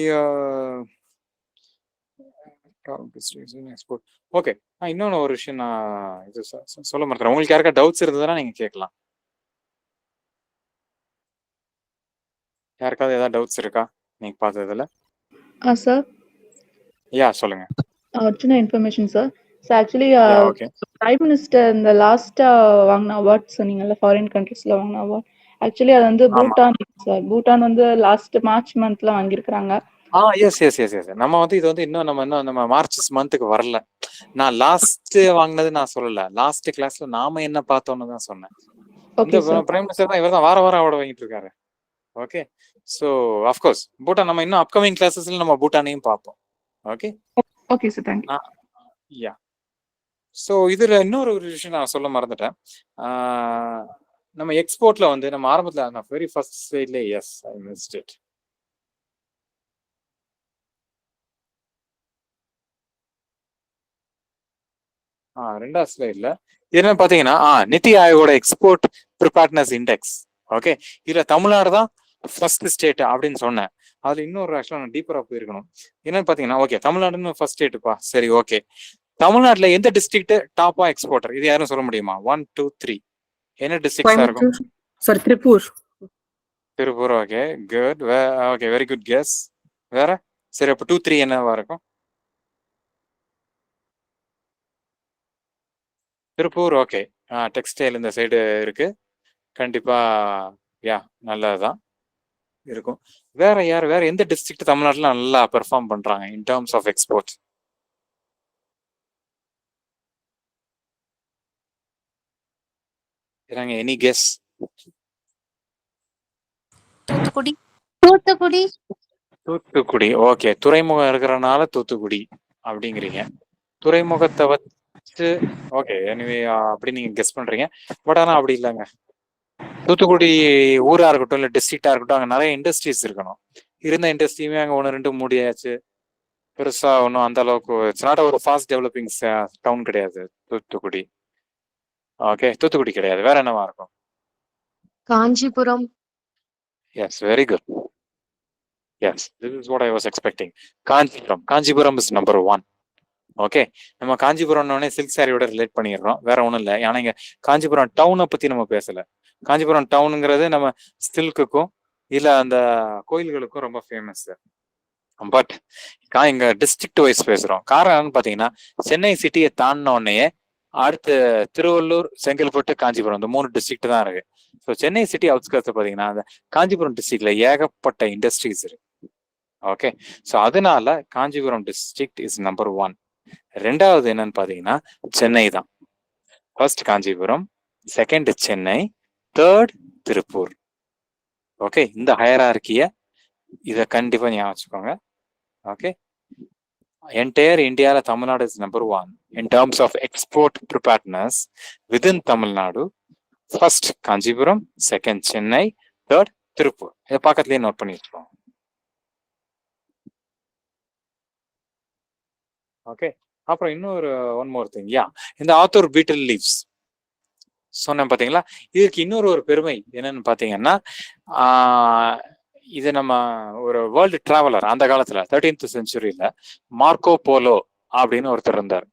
ஓகே, இன்னொன்று ஒரு விஷயம் நான் இது சொல்ல மாட்டேன். உங்களுக்கு யாருக்கா டவுட்ஸ் இருந்ததுன்னா நீங்க கேட்கலாம். யாருக்காவது ஏதாவது டவுட்ஸ் இருக்கா நீங்க பார்த்ததுல? சார் யா, சொல்லுங்க. சின்ன information sir. Actually okay, prime minister இந்த லாஸ்டா வாங்கின அவார்ட் சொன்னீங்கல்ல, ஃபாரின் கண்ட்ரீஸ்ல வாங்கின அவார்ட், ஆக்சுவலி அது வந்து பூட்டான் சார். பூட்டான் வந்து லாஸ்ட் மார்ச் மந்த்ல வாங்கியிருக்கிறாங்க. எஸ். நம்ம வந்து இது வந்து இன்னும் நம்ம மார்ச் மந்த்துக்கு வரல. நான் லாஸ்ட் வாங்கினது நான் சொல்லல. லாஸ்ட் கிளாஸ்ல நாம என்ன பார்த்தோம்னு தான் சொன்னேன். இந்த பிரைம் மினிஸ்டர் தான், இவர் தான் வாரம் அவார்டு வாங்கிட்டு இருக்காரு. ஓகே, ஸோ அஃப்கோர்ஸ் பூட்டான் நம்ம இன்னும் அப்கமிங் கிளாஸஸ்ல நம்ம பூட்டானையும் பார்ப்போம். Okay okay sir, thank you. Yeah, so இதுல இன்னொரு ஒரு விஷயம் நான் சொல்ல மறந்துட்டேன். நம்ம எக்ஸ்போர்ட்ல வந்து நம்ம ஆரம்பத்தில் நான் வெரி ஃபர்ஸ்ட் ஸ்லைட்ல எஸ் ஐ மிஸ்ட் இட். ரெண்டாவது ஸ்லைட்ல என்ன பாத்தீங்கன்னா நித்தி ஆயோகோட எக்ஸ்போர்ட் ப்ரிப்பேர்ட்னஸ் இண்டெக்ஸ். ஓகே, இதுல தமிழ்நாடு தான் ஃபர்ஸ்ட் ஸ்டேட் அப்படின்னு சொன்னேன். அதுல இன்னொரு ஆக்சுவலா நான் டீப்பரா போயிருக்கணும். என்னன்னு பாத்தீங்கன்னா, ஓகே, தமிழ்நாடுன்னு ஃபர்ஸ்ட் ஸ்டேட்டுப்பா, சரி ஓகே. தமிழ்நாட்டுல எந்த டிஸ்ட்ரிக்ட் டாப்பா எக்ஸ்போர்ட்டர், இது யாரும் சொல்ல முடியுமா? 1, 2, 3 என்ன டிஸ்ட்ரிக்ட்ஸா இருக்கும்? Sir Tiruppur. Okay, good. Okay, very good guess. வேற? சரி, அப்ப 2, 3 என்னவா இருக்கும்? திருப்பூர் ஓகே. டெக்ஸ்டைல் இந்த சைடு இருக்கு. கண்டிப்பா யா நல்லதுதான் இருக்கும். வேற எந்த டிஸ்ட்ரிக்ட் தமிழ்நாட்டுல நல்லா பெர்ஃபார்ம் பண்றாங்க in terms of exports? Any guess? Thoothukudi. Thoothukudi okay. துறைமுகம் இருக்கிறனால தூத்துக்குடி அப்படிங்கிறீங்க. துறைமுகத்தை வச்சு ஓகே எனிவே அப்படி நீங்க கெஸ் பண்றீங்க. பட் ஆனா அப்படி இல்லைங்க. தூத்துக்குடி ஊரா இருக்கட்டும் இல்ல டிஸ்ட்ரிக்டா இருக்கட்டும், அங்க நிறைய இண்டஸ்ட்ரீஸ் இருக்கணும். இருந்த இண்டஸ்ட்ரியுமே அங்க 1-2 மூடியாச்சு. பெருசா ஒன்றும் அந்த அளவுக்கு இட்ஸ் நாட் ஒரு ஃபாஸ்ட் டெவலப்பிங் டவுன் கிடையாது தூத்துக்குடி. ஓகே தூத்துக்குடி கிடையாது. வேற என்னவா இருக்கும்? Kanchipuram. S very good. Yes this is what I was expecting. Kanchipuram is number 1. Okay நம்ம காஞ்சிபுரம்னே சில்க் சாரியோட ரிலேட் பண்ணிடுறோம். வேற ஒன்றும் இல்லை. ஏன்னா இங்க காஞ்சிபுரம் டவுனை பத்தி நம்ம பேசல. காஞ்சிபுரம் டவுனுங்கிறது நம்ம சில்க்குக்கும் இல்ல அந்த கோயில்களுக்கும் ரொம்ப ஃபேமஸ். பட் இங்க டிஸ்ட்ரிக்ட் வைஸ் பேசுறோம். காரணம் என்னன்னு பாத்தீங்கன்னா, சென்னை சிட்டியை தாண்டின உடனே அடுத்து திருவள்ளூர், செங்கல்பட்டு, காஞ்சிபுரம் இந்த 3 டிஸ்ட்ரிக்ட் தான் இருக்கு. ஸோ சென்னை சிட்டி அவுட்ஸ்கர்ட்ஸ் பாத்தீங்கன்னா அந்த காஞ்சிபுரம் டிஸ்ட்ரிக்ட்ல ஏகப்பட்ட இண்டஸ்ட்ரீஸ் இருக்கு. ஓகே ஸோ அதனால காஞ்சிபுரம் டிஸ்ட்ரிக்ட் இஸ் நம்பர் 1. ரெண்டாவது என்னன்னு பாத்தீங்கன்னா சென்னை தான். First Kanchipuram, second Chennai, third Tiruppur. Okay இந்த ஹையரார்க்கிய இதை கண்டிப்பா ஞாபகம் வச்சுக்கோங்க. ஓகே என்டையர் இந்தியால Tamil Nadu is number 1 in terms of export preparedness within Tamil Nadu. First Kanchipuram, second Chennai, third Tiruppur. இதை பக்கத்துலயே நோட் பண்ணி வச்சுக்கோங்க. ஓகே அப்புறம் இன்னொரு ஒன் மோர் திங். யா இந்த ஆத்தூர் பீட்டில் லீவ்ஸ் சொன்னேன் பாத்தீங்களா, இதுக்கு இன்னொரு ஒரு பெருமை என்னன்னு பாத்தீங்கன்னா, இது நம்ம ஒரு வேர்ல்டு டிராவலர் அந்த காலத்துல 13th செஞ்சுரியில மார்க்கோ போலோ அப்படின்னு ஒருத்தர் இருந்தார்.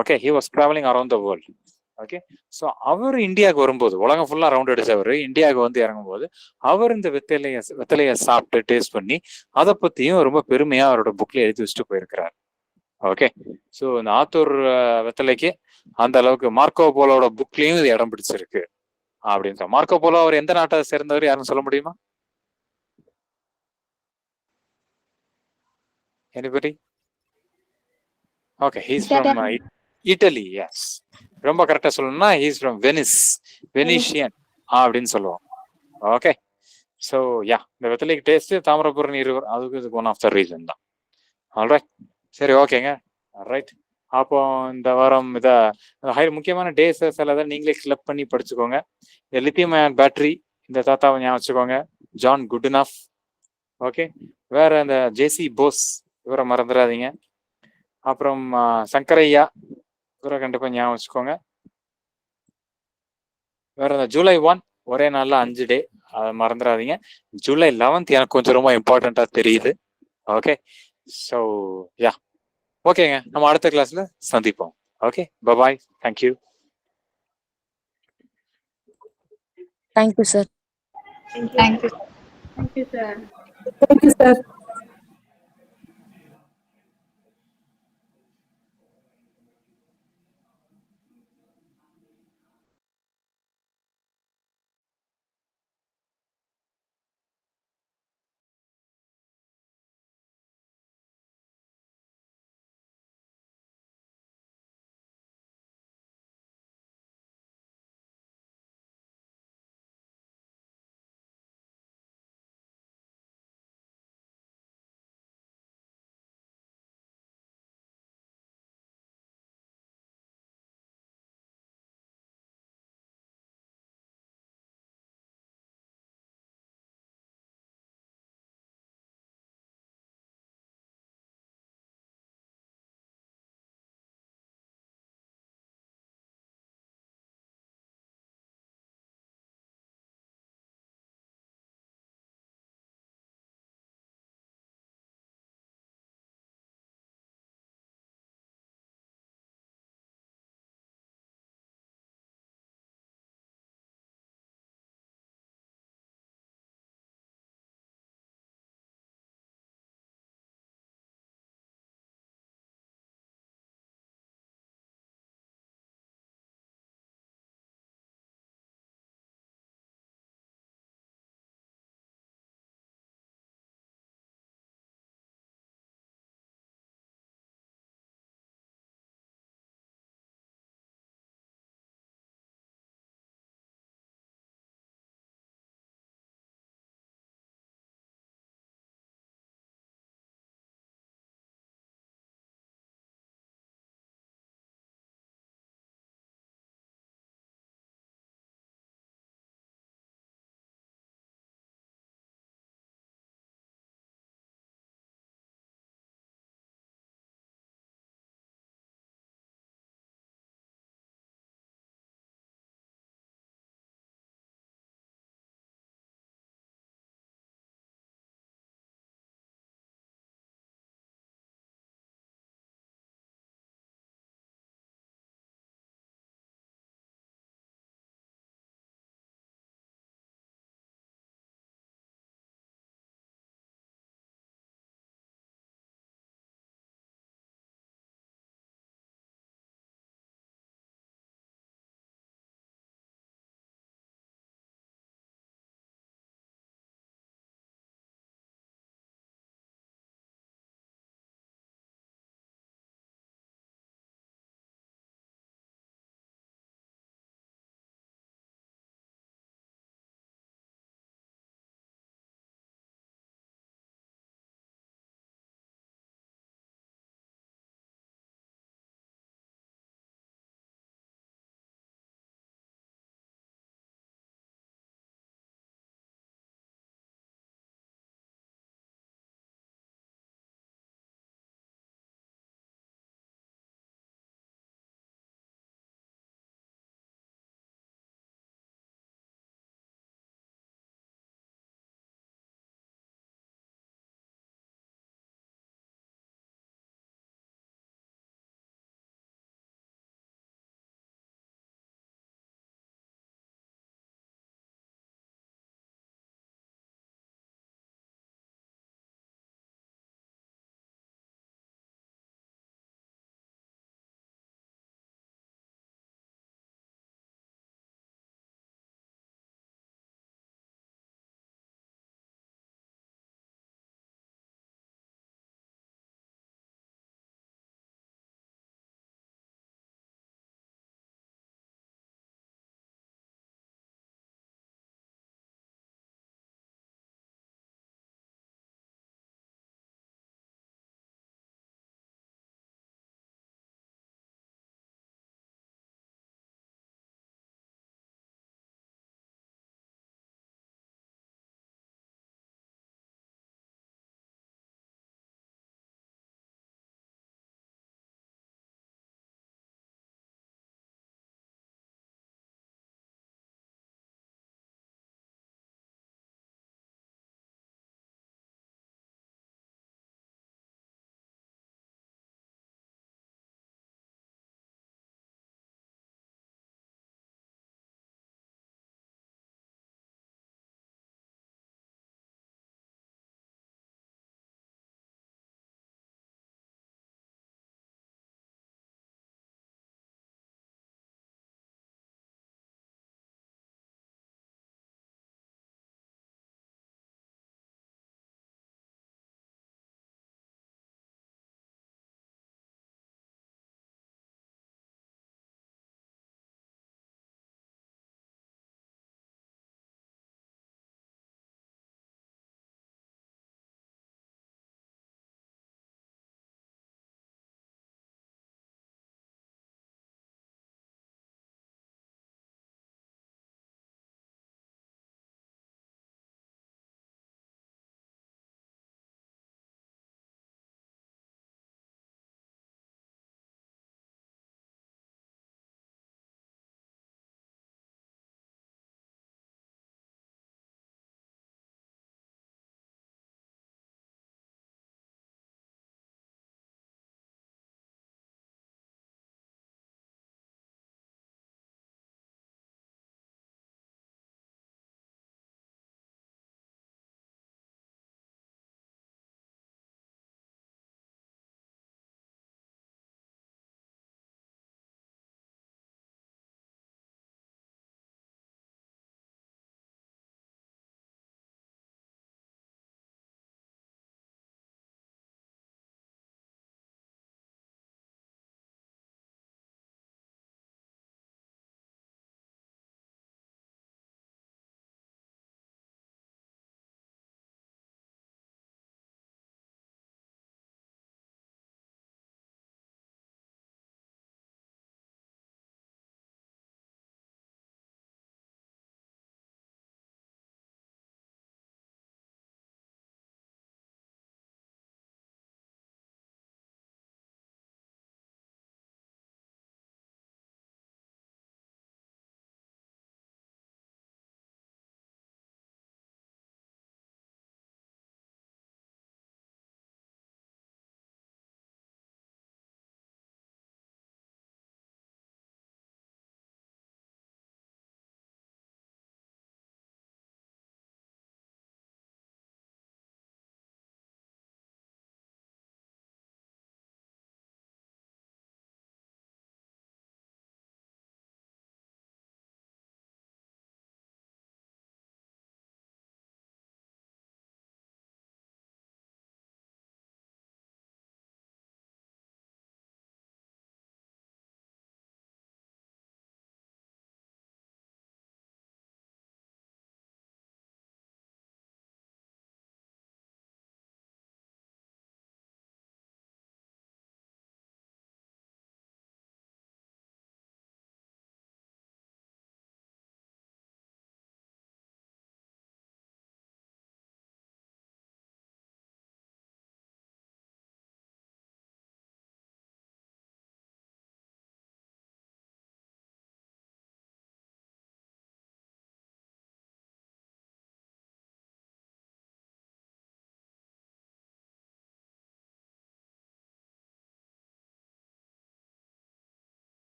Okay he was travelling around the world. Okay so அவர் இந்தியாவுக்கு வரும்போது, உலகம் ஃபுல்லா ரவுண்ட் அடிச்சவர் இந்தியாவுக்கு வந்து இறங்கும்போது, அவர் இந்த வெத்தலைய சாப்பிட்டு டேஸ்ட் பண்ணி அதை பத்தியும் ரொம்ப பெருமையா அவரோட புக்ல எழுதி வச்சுட்டு போயிருக்கிறார். ஓகே ஸோ இந்த ஆத்தூர் வெத்தலைக்கு அந்த அளவுக்கு மார்க்கோ போலோட புக்லயும் இது இடம் பிடிச்சிருக்கு அப்படின்னு. மார்க்கோ போலோ அவர் எந்த நாட்டை சேர்ந்தவர் யாருன்னு சொல்ல முடியுமா? Anybody? Okay, he's from Italy. Yes. ரொம்ப கரெக்டா சொல்லணும்னா he's from Venice. Venetian அப்படின்னு சொல்லுவோம். ஓகே ஸோ யா இந்த வெத்தலைக்கு டேஸ்ட் தாமிரபரணி நீர் அதுக்கு இதுக்கு ஒன் ஆஃப் த ரீசன் தான். ஆல்ரைட் சரி ஓகேங்க. ரைட் அப்போ இந்த வாரம் இதை முக்கியமான டேஸ் சிலதை நீங்களே கிளப் பண்ணி படிச்சுக்கோங்க. இந்த லித்தியம் அயன் பேட்டரி இந்த தாத்தாவை ஞாபகம் வச்சுக்கோங்க. ஜான் குட்னஃப். ஓகே வேற இந்த ஜேசி போஸ் இவரை மறந்துடாதீங்க. அப்புறம் சங்கரையா இவரை கண்டிப்பா ஞாபகம் வச்சுக்கோங்க. வேற இந்த ஜூலை 1 ஒரே நாள்ல 5 டே அதை மறந்துடாதீங்க. ஜூலை 11th எனக்கு கொஞ்சம் ரொம்ப இம்பார்ட்டண்டா தெரியுது. ஓகே ஸோ யா ஓகேங்க நம்ம அடுத்த கிளாஸ்ல சந்திப்போம். Okay bye bye. Thank you. Thank you sir. Thank you. Thank you, sir. Thank you, sir.